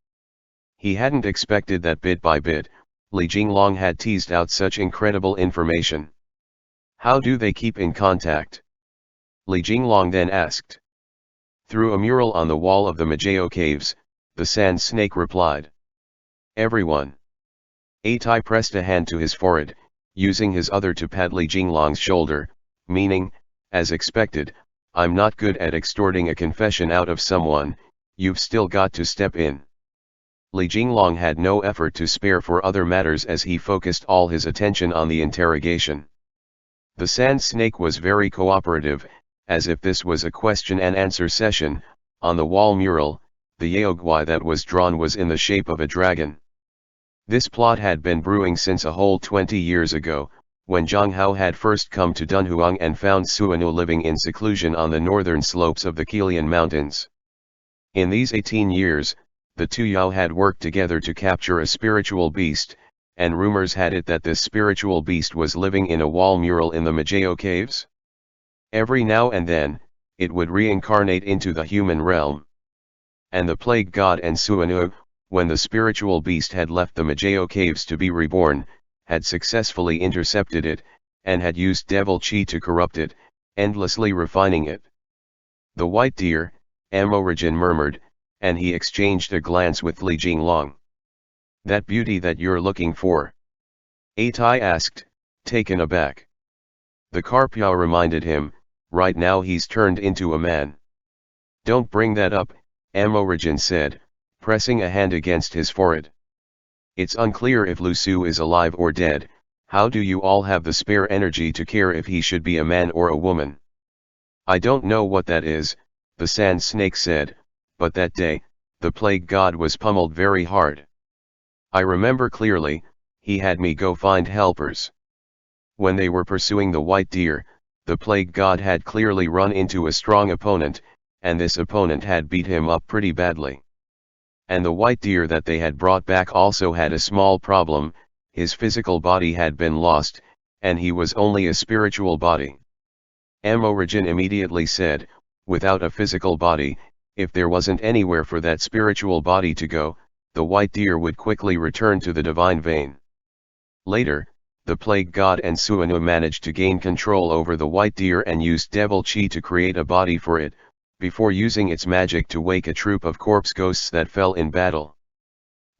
He hadn't expected that bit by bit, Li Jinglong had teased out such incredible information. How do they keep in contact? Li Jinglong then asked. Through a mural on the wall of the Majao caves, the sand snake replied. Everyone. Atai pressed a hand to his forehead, using his other to pat Li Jinglong's shoulder, meaning, as expected, I'm not good at extorting a confession out of someone, you've still got to step in. Li Jinglong had no effort to spare for other matters as he focused all his attention on the interrogation. The sand snake was very cooperative, as if this was a question and answer session. On the wall mural, the yaogwai that was drawn was in the shape of a dragon. This plot had been brewing since a whole 20 years ago, when Zhang Hao had first come to Dunhuang and found Suanu living in seclusion on the northern slopes of the Qilian Mountains. In these 18 years, the two Yao had worked together to capture a spiritual beast, and rumors had it that this spiritual beast was living in a wall mural in the Majao caves. Every now and then, it would reincarnate into the human realm. And the plague god and Suanu, when the spiritual beast had left the Majao caves to be reborn, had successfully intercepted it, and had used devil chi to corrupt it, endlessly refining it. The white deer, Amorigin murmured, and he exchanged a glance with Li Jinglong. That beauty that you're looking for? Atai asked, taken aback. The Carpiao reminded him, right now he's turned into a man. Don't bring that up, Amorigin said, pressing a hand against his forehead. It's unclear if Lu Su is alive or dead. How do you all have the spare energy to care if he should be a man or a woman? I don't know what that is, the sand snake said, but that day, the plague god was pummeled very hard. I remember clearly, he had me go find helpers. When they were pursuing the white deer, the plague god had clearly run into a strong opponent, and this opponent had beat him up pretty badly. And the white deer that they had brought back also had a small problem, his physical body had been lost, and he was only a spiritual body. Amorigin immediately said, without a physical body, if there wasn't anywhere for that spiritual body to go, the white deer would quickly return to the divine vein. Later, the plague god and Suanu managed to gain control over the white deer and used devil chi to create a body for it, before using its magic to wake a troop of corpse ghosts that fell in battle.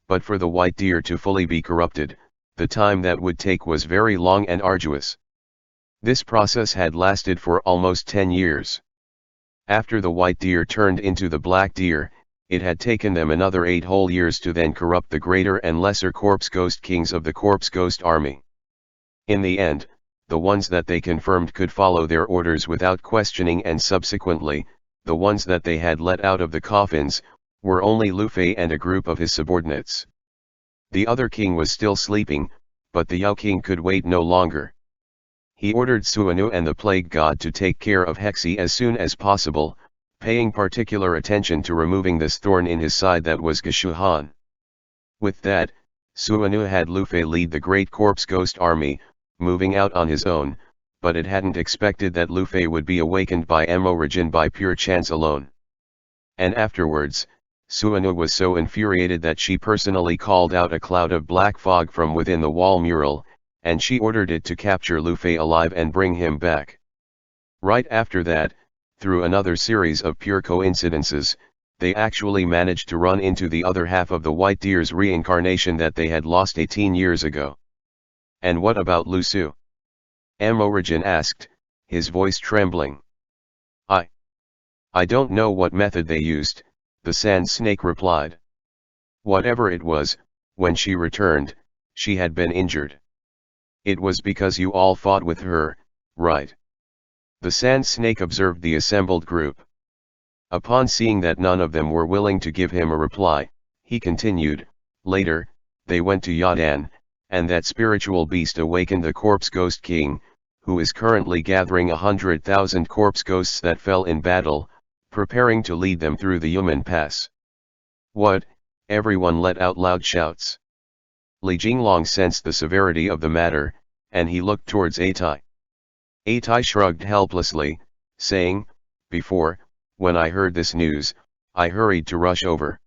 But for the white deer to fully be corrupted, the time that would take was very long and arduous. This process had lasted for almost 10 years. After the white deer turned into the black deer, it had taken them another 8 whole years to then corrupt the greater and lesser corpse ghost kings of the corpse ghost army. In the end, the ones that they confirmed could follow their orders without questioning, and subsequently, the ones that they had let out of the coffins, were only Lu Fei and a group of his subordinates. The other king was still sleeping, but the Yao King could wait no longer. He ordered Suanu and the plague god to take care of Hexi as soon as possible, paying particular attention to removing this thorn in his side that was Geshuhan. With that, Suanu had Lu Fei lead the great corpse ghost army, moving out on his own, but it hadn't expected that Lu Fei would be awakened by Amorigin by pure chance alone. And afterwards, Suanu was so infuriated that she personally called out a cloud of black fog from within the wall mural, and she ordered it to capture Lu Fei alive and bring him back. Right after that, through another series of pure coincidences, they actually managed to run into the other half of the white deer's reincarnation that they had lost 18 years ago. And what about Lu Su? Amorigin asked, his voice trembling. I don't know what method they used, the sand snake replied. Whatever it was, when she returned, she had been injured. It was because you all fought with her, right? The sand snake observed the assembled group. Upon seeing that none of them were willing to give him a reply, he continued, later, they went to Yadan, and that spiritual beast awakened the corpse ghost king, who is currently gathering 100,000 corpse ghosts that fell in battle, preparing to lead them through the Yumen Pass. What? Everyone let out loud shouts. Li Jinglong sensed the severity of the matter, and he looked towards Atai. Atai shrugged helplessly, saying, "Before, when I heard this news, I hurried to rush over.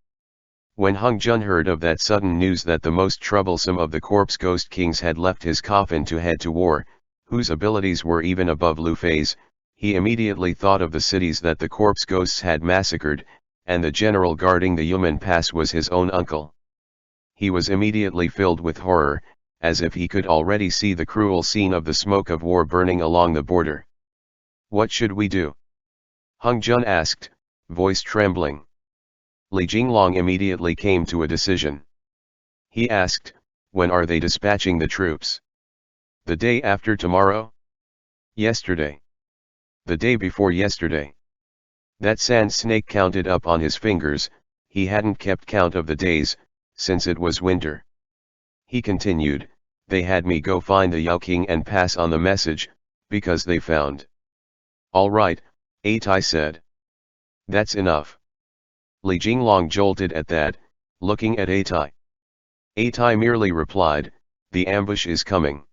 When Hung Jun heard of that sudden news that the most troublesome of the corpse ghost kings had left his coffin to head to war, whose abilities were even above Lu Fei's, he immediately thought of the cities that the corpse ghosts had massacred, and the general guarding the Yumen Pass was his own uncle. He was immediately filled with horror, as if he could already see the cruel scene of the smoke of war burning along the border. What should we do?" Hung Jun asked, voice trembling. Li Jinglong immediately came to a decision. He asked, "When are they dispatching the troops? The day after tomorrow? Yesterday? The day before yesterday?" That sand snake counted up on his fingers. He hadn't kept count of the days, since it was winter. He continued, "They had me go find the Yao King and pass on the message, because they found." "All right," Atai said. "That's enough." Li Jinglong jolted at that, looking at Atai. Atai merely replied, "The ambush is coming."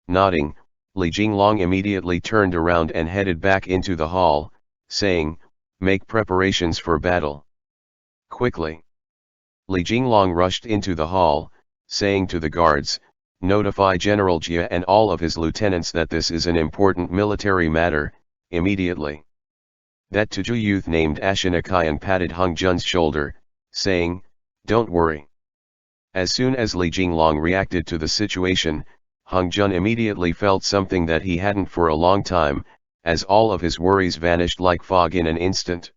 Nodding, Li Jinglong immediately turned around and headed back into the hall, saying, "Make preparations for battle. Quickly." Li Jinglong rushed into the hall, saying to the guards, "Notify General Jia and all of his lieutenants that this is an important military matter, immediately." That Tuju youth named Ashinakayan patted Hung Jun's shoulder, saying, "Don't worry." As soon as Li Jinglong reacted to the situation, Hung Jun immediately felt something that he hadn't for a long time, as all of his worries vanished like fog in an instant.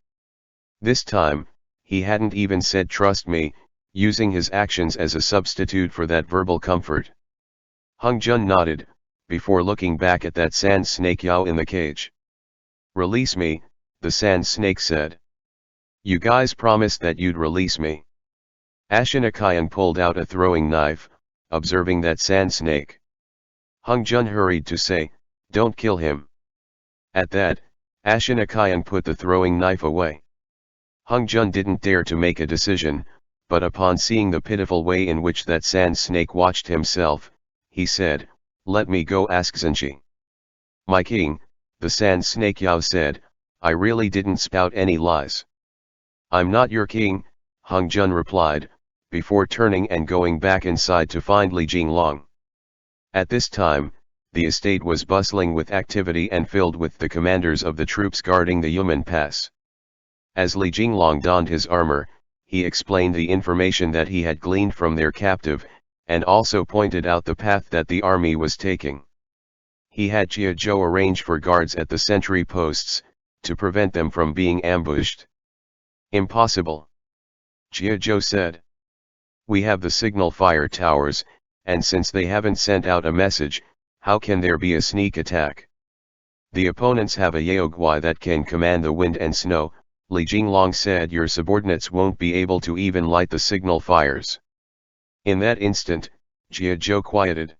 This time, he hadn't even said "trust me," using his actions as a substitute for that verbal comfort. Hung Jun nodded, before looking back at that sand snake Yao in the cage. "Release me," the sand snake said. "You guys promised that you'd release me." Ashinakayan pulled out a throwing knife, observing that sand snake. Hung Jun hurried to say, "Don't kill him." At that, Ashinakayan put the throwing knife away. Hung Jun didn't dare to make a decision, but upon seeing the pitiful way in which that sand snake watched himself, he said, "Let me go ask Zenshi." "My king," the sand snake Yao said, "I really didn't spout any lies." "I'm not your king," Hung Jun replied, before turning and going back inside to find Li Jinglong. At this time, the estate was bustling with activity and filled with the commanders of the troops guarding the Yumen Pass. As Li Jinglong donned his armor, he explained the information that he had gleaned from their captive, and also pointed out the path that the army was taking. He had Jia Zhou arrange for guards at the sentry posts, to prevent them from being ambushed. "Impossible," Jia Zhou said. "We have the signal fire towers, and since they haven't sent out a message, how can there be a sneak attack? The opponents have a Yaogwai that can command the wind and snow," Li Jinglong said. "Your subordinates won't be able to even light the signal fires." In that instant, Jia Zhou quieted.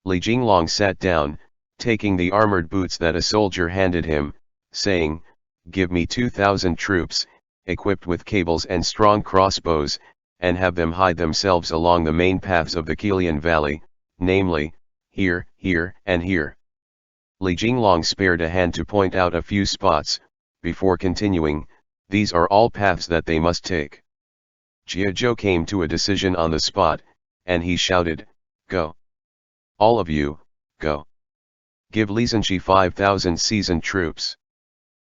Li Jinglong sat down, taking the armored boots that a soldier handed him, saying, "Give me 2,000 troops, equipped with cables and strong crossbows, and have them hide themselves along the main paths of the Kilian Valley, namely, here, here, and here." Li Jinglong spared a hand to point out a few spots, before continuing, "These are all paths that they must take." Jia Zhou came to a decision on the spot, and he shouted, "Go! All of you, go! Give Li Zenshi 5,000 seasoned troops."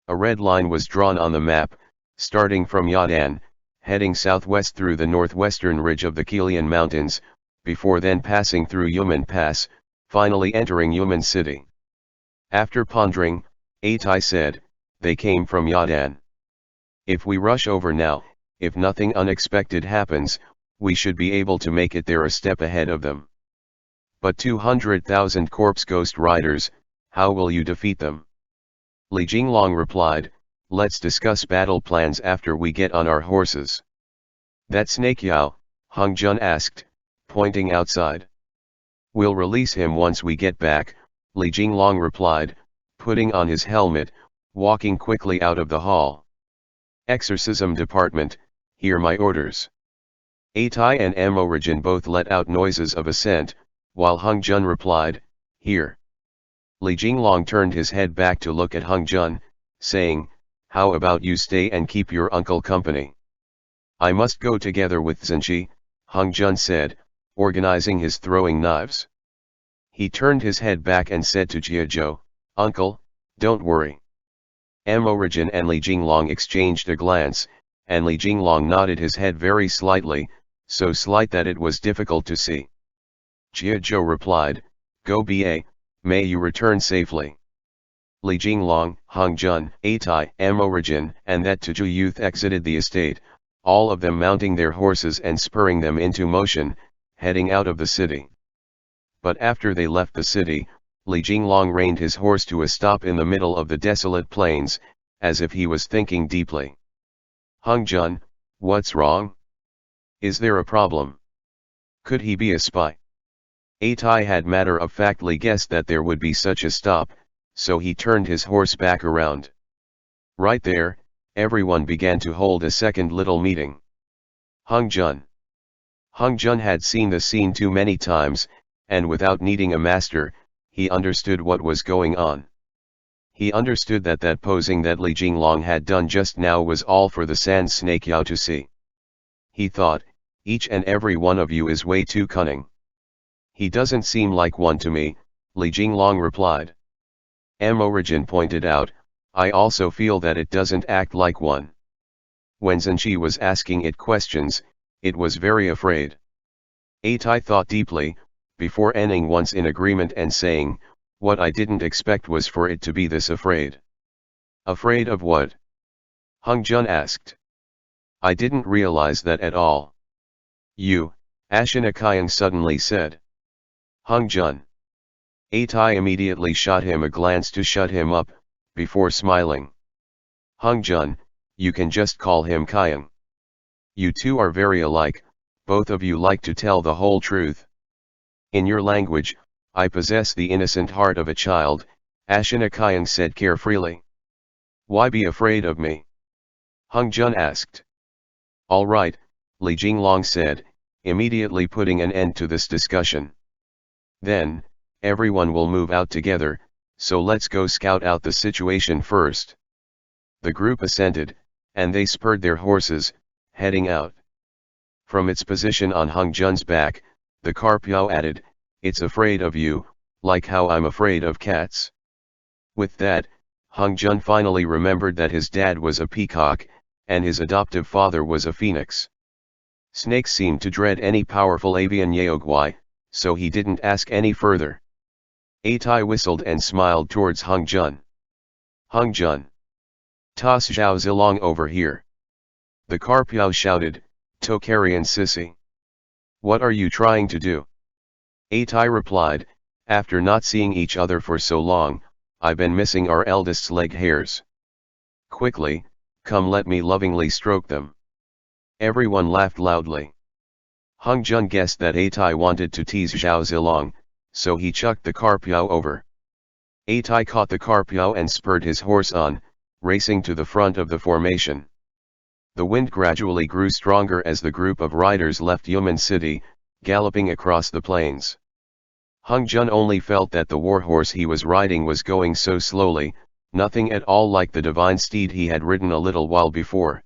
A red line was drawn on the map, starting from Yadan, heading southwest through the northwestern ridge of the Kilian Mountains, before then passing through Yumen Pass, finally entering Yumen City. After pondering, Atai said, "They came from Yadan. If we rush over now, if nothing unexpected happens, we should be able to make it there a step ahead of them. But 200,000 corpse ghost riders, how will you defeat them?" Li Jinglong replied, "Let's discuss battle plans after we get on our horses." "That snake Yao?" Hung Jun asked, pointing outside. "We'll release him once we get back," Li Jinglong replied, putting on his helmet, walking quickly out of the hall. "Exorcism department, hear my orders." Atai and Amorigin both let out noises of assent, while Hung Jun replied, "Here." Li Jinglong turned his head back to look at Hung Jun, saying, "How about you stay and keep your uncle company?" "I must go together with Zenchi," Hung Jun said, organizing his throwing knives. He turned his head back and said to Jiazhou, "Uncle, don't worry." Amorigin and Li Jinglong exchanged a glance, and Li Jinglong nodded his head very slightly, so slight that it was difficult to see. Jiazhou replied, "Go ba, may you return safely." Li Jinglong, Hung Jun, Atai, Amorigin, and that Tuju youth exited the estate, all of them mounting their horses and spurring them into motion, heading out of the city. But after they left the city, Li Jinglong reined his horse to a stop in the middle of the desolate plains, as if he was thinking deeply. "Hung Jun, what's wrong? Is there a problem? Could he be a spy?" Atai had matter-of-factly guessed that there would be such a stop, so he turned his horse back around. Right there, everyone began to hold a second little meeting. Hung Jun had seen the scene too many times, and without needing a master, he understood what was going on. He understood that posing that Li Jinglong had done just now was all for the sand snake Yao to see. He thought, "Each and every one of you is way too cunning." "He doesn't seem like one to me," Li Jinglong replied. Amorigin pointed out, "I also feel that it doesn't act like one." When Zenchi was asking it questions, it was very afraid. Atai thought deeply, before ending once in agreement and saying, "What I didn't expect was for it to be this afraid." "Afraid of what?" Hung Jun asked. "I didn't realize that at all." "You," Ashinakayang suddenly said. "Hung Jun." Atai immediately shot him a glance to shut him up, before smiling. "Hung Jun, you can just call him Kayang. You two are very alike, both of you like to tell the whole truth. In your language, I possess the innocent heart of a child," Ashinakayang said carefreely. "Why be afraid of me?" Hung Jun asked. "All right," Li Jinglong said, immediately putting an end to this discussion. "Then, everyone will move out together, so let's go scout out the situation first." The group assented, and they spurred their horses, heading out. From its position on Hung Jun's back, the Carpio added, "It's afraid of you, like how I'm afraid of cats." With that, Hung Jun finally remembered that his dad was a peacock, and his adoptive father was a phoenix. Snakes seemed to dread any powerful avian yaogwai, so he didn't ask any further. Atai whistled and smiled towards Hung Jun. "Hung Jun. Toss Zhao Zilong over here." The Carpio shouted, "Tokarian sissy. What are you trying to do?" Atai replied, "After not seeing each other for so long, I've been missing our eldest's leg hairs. Quickly, come let me lovingly stroke them." Everyone laughed loudly. Hung Jun guessed that Atai wanted to tease Zhao Zilong, so he chucked the Carpio over. Atai caught the Carpio and spurred his horse on, racing to the front of the formation. The wind gradually grew stronger as the group of riders left Yumen City, galloping across the plains. Hung Jun only felt that the warhorse he was riding was going so slowly, nothing at all like the divine steed he had ridden a little while before.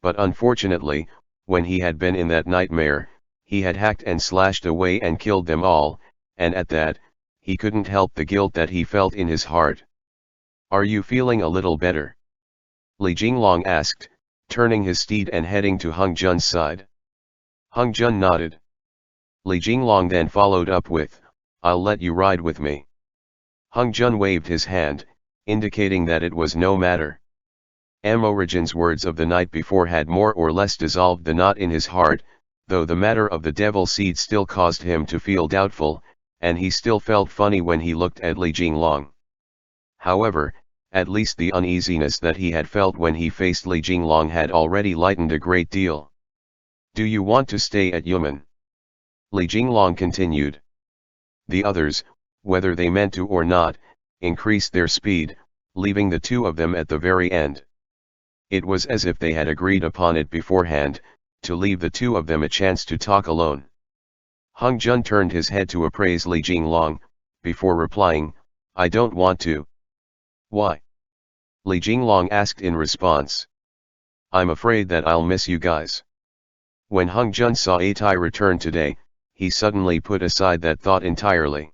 But unfortunately, when he had been in that nightmare, he had hacked and slashed away and killed them all, and at that, he couldn't help the guilt that he felt in his heart. "Are you feeling a little better?" Li Jinglong asked, turning his steed and heading to Hung Jun's side. Hung Jun nodded. Li Jinglong then followed up with, "I'll let you ride with me." Hung Jun waved his hand, indicating that it was no matter. Amorigin's words of the night before had more or less dissolved the knot in his heart, though the matter of the devil seed still caused him to feel doubtful, and he still felt funny when he looked at Li Jinglong. However, at least the uneasiness that he had felt when he faced Li Jinglong had already lightened a great deal. "Do you want to stay at Yumen?" Li Jinglong continued. The others, whether they meant to or not, increased their speed, leaving the two of them at the very end. It was as if they had agreed upon it beforehand, to leave the two of them a chance to talk alone. Hung Jun turned his head to appraise Li Jinglong, before replying, "I don't want to." "Why?" Li Jinglong asked in response. "I'm afraid that I'll miss you guys." When Hung Jun saw Atai return today, he suddenly put aside that thought entirely.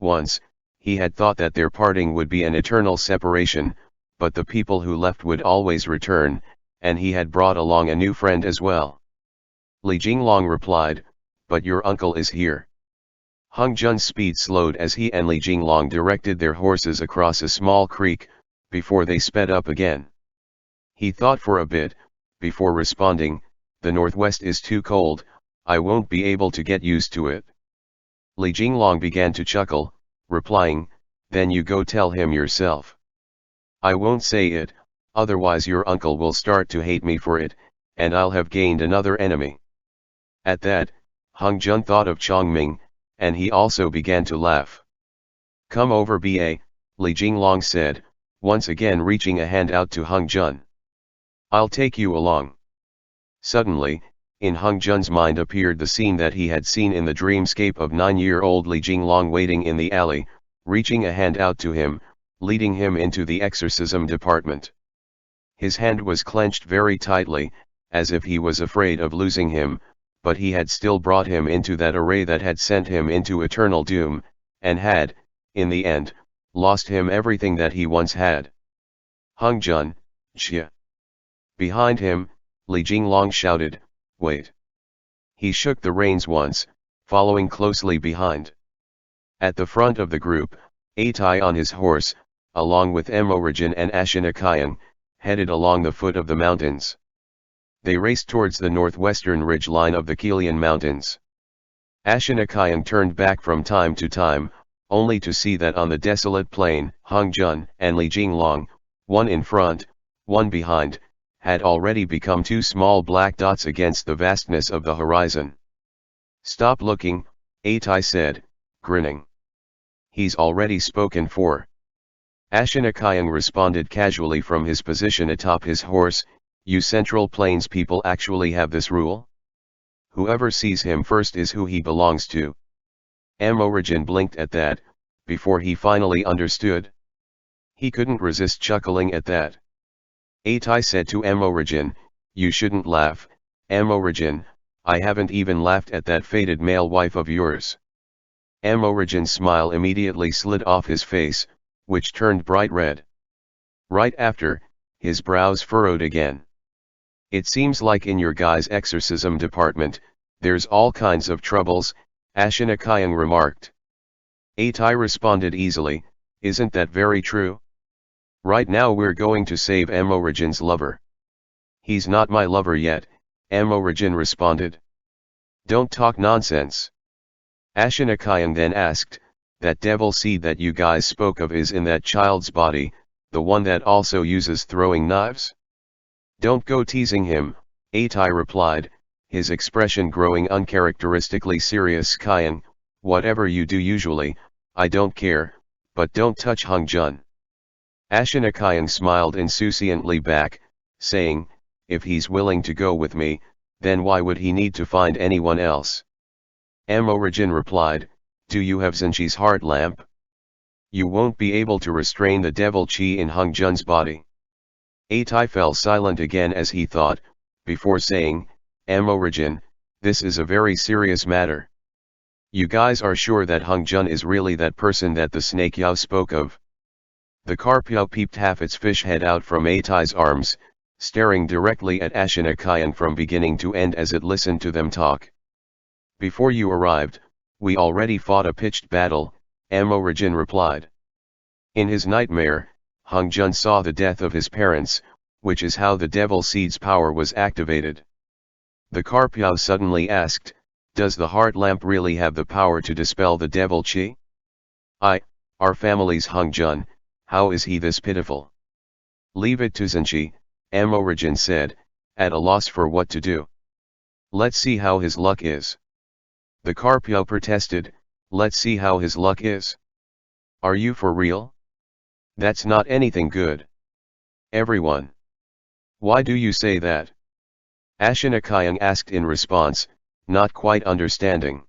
Once, he had thought that their parting would be an eternal separation, but the people who left would always return, and he had brought along a new friend as well. Li Jinglong replied, "But your uncle is here." Hung Jun's speed slowed as he and Li Jinglong directed their horses across a small creek, before they sped up again. He thought for a bit, before responding, "The northwest is too cold, I won't be able to get used to it." Li Jinglong began to chuckle, replying, "Then you go tell him yourself." "I won't say it, otherwise your uncle will start to hate me for it, and I'll have gained another enemy." At that, Hung Jun thought of Chongming, and he also began to laugh. "Come over ba," Li Jinglong said, once again reaching a hand out to Hung Jun. "I'll take you along." Suddenly, in Hung Jun's mind appeared the scene that he had seen in the dreamscape of 9-year-old Li Jinglong waiting in the alley, reaching a hand out to him, leading him into the exorcism department. His hand was clenched very tightly, as if he was afraid of losing him, but he had still brought him into that array that had sent him into eternal doom, and had, in the end, lost him everything that he once had. "Hung Jun, Xia." Behind him, Li Jinglong shouted, "Wait." He shook the reins once, following closely behind. At the front of the group, Atai on his horse, along with Emorigen and Ashinakayang, headed along the foot of the mountains. They raced towards the northwestern ridge line of the Kilian Mountains. Ashinakayang turned back from time to time, only to see that on the desolate plain, Hung Jun and Li Jinglong, one in front, one behind, had already become two small black dots against the vastness of the horizon. "Stop looking," Atai said, grinning. "He's already spoken for." Ashinakayang responded casually from his position atop his horse, "You Central Plains people actually have this rule? Whoever sees him first is who he belongs to." Emorigen blinked at that, before he finally understood. He couldn't resist chuckling at that. Atai said to Emorigen, "You shouldn't laugh, Emorigen, I haven't even laughed at that fated male wife of yours." Emorigen's smile immediately slid off his face, which turned bright red. Right after, his brows furrowed again. "It seems like in your guys' exorcism department, there's all kinds of troubles," Ashinakayang remarked. Atai responded easily, "Isn't that very true? Right now we're going to save Emorigen's lover." "He's not my lover yet," Emorigen responded. "Don't talk nonsense." Ashinakayang then asked, "That devil seed that you guys spoke of is in that child's body, the one that also uses throwing knives?" "Don't go teasing him," Atai replied, his expression growing uncharacteristically serious. "Kayang, whatever you do usually, I don't care, but don't touch Hung Jun." Ashinakayang smiled insouciantly back, saying, "If he's willing to go with me, then why would he need to find anyone else?" Emorigen replied, "Do you have Zenchi's heart lamp? You won't be able to restrain the devil chi in Hung Jun's body." Atai fell silent again as he thought, before saying, "Emorigen, this is a very serious matter. You guys are sure that Hung Jun is really that person that the snake Yao spoke of?" The Carpio peeped half its fish head out from Atai's arms, staring directly at Ashinakayang from beginning to end as it listened to them talk. "Before you arrived, we already fought a pitched battle," Emorigen replied. "In his nightmare, Hung Jun saw the death of his parents, which is how the devil seed's power was activated." The Carpio suddenly asked, "Does the heart lamp really have the power to dispel the devil chi?" Our family's Hung Jun, how is he this pitiful?" "Leave it to Zenchi," Emorigen said, at a loss for what to do. "Let's see how his luck is." The Carpio protested, "Let's see how his luck is? Are you for real? That's not anything good." "Everyone. Why do you say that?" Ashinakayang asked in response, not quite understanding.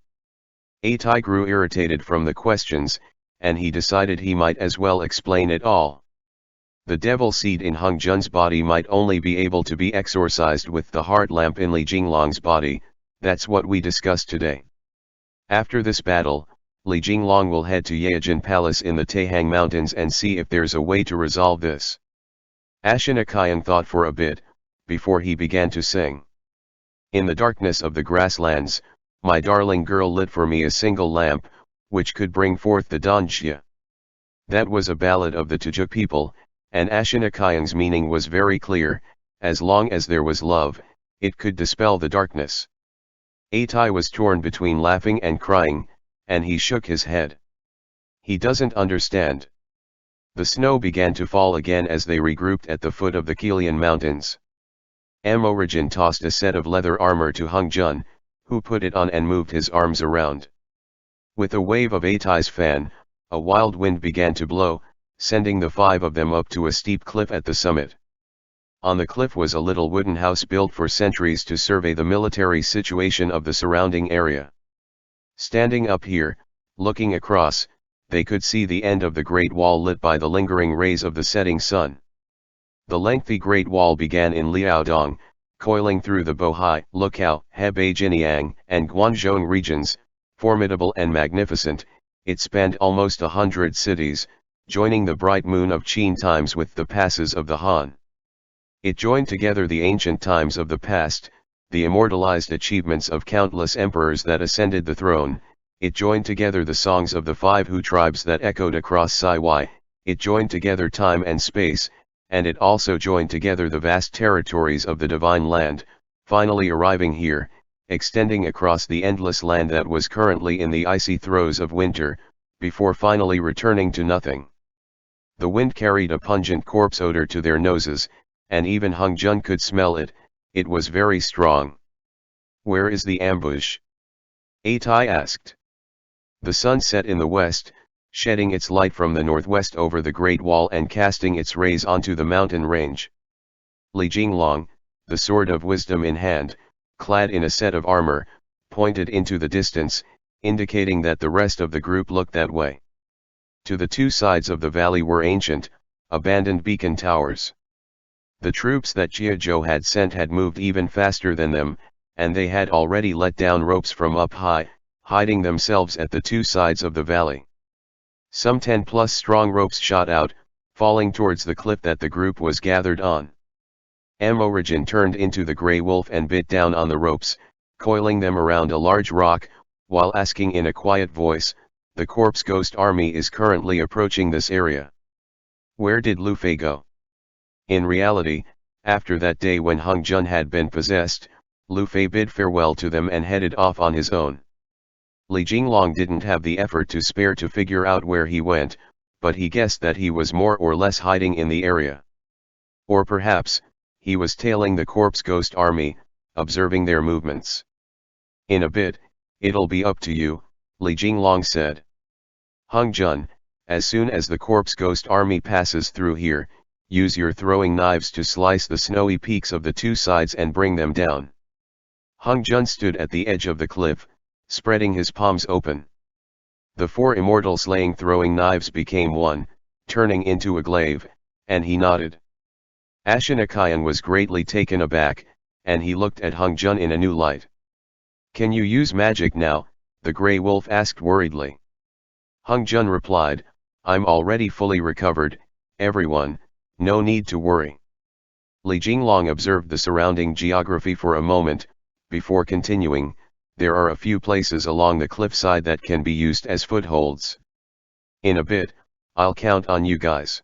Atai grew irritated from the questions, and he decided he might as well explain it all. The devil seed in Hung Jun's body might only be able to be exorcised with the heart lamp in Li Jinglong's body. That's what we discussed today. After this battle, Li Jinglong will head to Yejin Palace in the Taihang Mountains and see if there's a way to resolve this. Ashinakayang thought for a bit, before he began to sing. In the darkness of the grasslands, my darling girl lit for me a single lamp, which could bring forth the dawnjia. That was a ballad of the Tuja people, and Ashinakayang's meaning was very clear: as long as there was love, it could dispel the darkness. Atai was torn between laughing and crying, and he shook his head. He doesn't understand. The snow began to fall again as they regrouped at the foot of the Kilian Mountains. Amorigin tossed a set of leather armor to Hung Jun, who put it on and moved his arms around. With a wave of Atai's fan, a wild wind began to blow, sending the five of them up to a steep cliff at the summit. On the cliff was a little wooden house built for centuries to survey the military situation of the surrounding area. Standing up here, looking across, they could see the end of the Great Wall lit by the lingering rays of the setting sun. The lengthy Great Wall began in Liaodong, coiling through the Bohai, Lukao, Hebei Jiniang, and Guangzhou regions. Formidable and magnificent, it spanned almost 100 cities, joining the bright moon of Qin times with the passes of the Han. It joined together the ancient times of the past, the immortalized achievements of countless emperors that ascended the throne. It joined together the songs of the 5 Hu tribes that echoed across Siwai. It joined together time and space, and it also joined together the vast territories of the Divine Land, finally arriving here, extending across the endless land that was currently in the icy throes of winter, before finally returning to nothing. The wind carried a pungent corpse odor to their noses, and even Hung Jun could smell it. It was very strong. "Where is the ambush?" Atai asked. The sun set in the west, shedding its light from the northwest over the Great Wall and casting its rays onto the mountain range. Li Jinglong, the sword of wisdom in hand, clad in a set of armor, pointed into the distance, indicating that the rest of the group looked that way. To the 2 sides of the valley were ancient, abandoned beacon towers. The troops that Jia Zhou had sent had moved even faster than them, and they had already let down ropes from up high, hiding themselves at the 2 sides of the valley. Some 10+ strong ropes shot out, falling towards the cliff that the group was gathered on. Amorigin turned into the grey wolf and bit down on the ropes, coiling them around a large rock, while asking in a quiet voice, "The corpse ghost army is currently approaching this area. Where did Lu Fei go?" In reality, after that day when Hung Jun had been possessed, Lu Fei bid farewell to them and headed off on his own. Li Jinglong didn't have the effort to spare to figure out where he went, but he guessed that he was more or less hiding in the area. Or perhaps, he was tailing the corpse ghost army, observing their movements. "In a bit, it'll be up to you," Li Jinglong said. "Hung Jun, as soon as the corpse ghost army passes through here, use your throwing knives to slice the snowy peaks of the 2 sides and bring them down." Hung Jun stood at the edge of the cliff, spreading his palms open. The 4 immortal slaying throwing knives became one, turning into a glaive, and he nodded. Ashinakayang was greatly taken aback, and he looked at Hung Jun in a new light. "Can you use magic now?" the grey wolf asked worriedly. Hung Jun replied, "I'm already fully recovered, everyone, no need to worry." Li Jinglong observed the surrounding geography for a moment, before continuing, "There are a few places along the cliffside that can be used as footholds. In a bit, I'll count on you guys."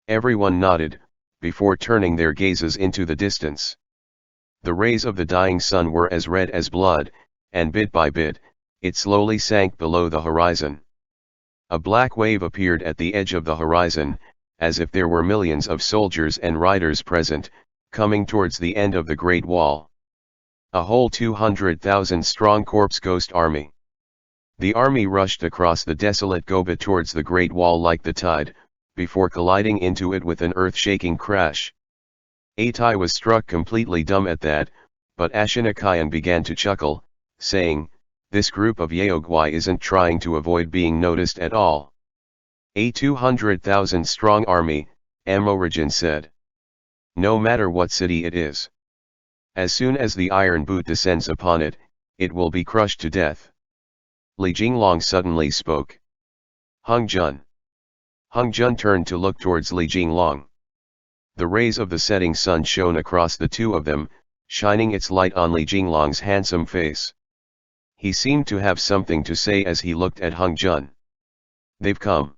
Everyone nodded, before turning their gazes into the distance. The rays of the dying sun were as red as blood, and bit by bit, it slowly sank below the horizon. A black wave appeared at the edge of the horizon, as if there were millions of soldiers and riders present, coming towards the end of the Great Wall. A whole 200,000 strong corpse ghost army. The army rushed across the desolate Gobi towards the Great Wall like the tide, before colliding into it with an earth-shaking crash. Atai was struck completely dumb at that, but Ashinakayan began to chuckle, saying, "This group of Yaogwai isn't trying to avoid being noticed at all." "A 200,000 strong army," Amorigin said. "No matter what city it is. As soon as the iron boot descends upon it, it will be crushed to death." Li Jinglong suddenly spoke. "Hung Jun." Hung Jun turned to look towards Li Jinglong. The rays of the setting sun shone across the two of them, shining its light on Li Jinglong's handsome face. He seemed to have something to say as he looked at Hung Jun. "They've come."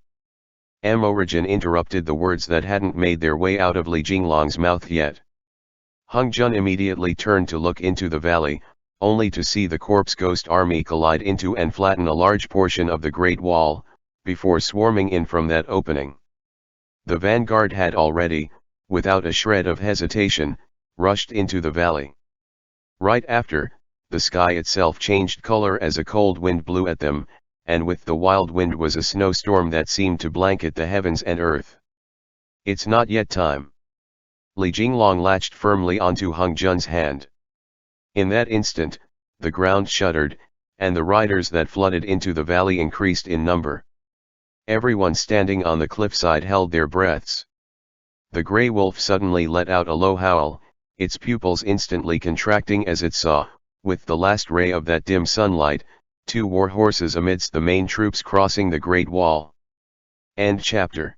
Amorigin interrupted the words that hadn't made their way out of Li Jinglong's mouth yet. Hung Jun immediately turned to look into the valley, only to see the corpse ghost army collide into and flatten a large portion of the Great Wall, before swarming in from that opening. The vanguard had already, without a shred of hesitation, rushed into the valley. Right after, the sky itself changed color as a cold wind blew at them, and with the wild wind was a snowstorm that seemed to blanket the heavens and earth. "It's not yet time." Li Jinglong latched firmly onto Hung Jun's hand. In that instant, the ground shuddered, and the riders that flooded into the valley increased in number. Everyone standing on the cliffside held their breaths. The grey wolf suddenly let out a low howl, its pupils instantly contracting as it saw, with the last ray of that dim sunlight, two war horses amidst the main troops crossing the Great Wall. End chapter.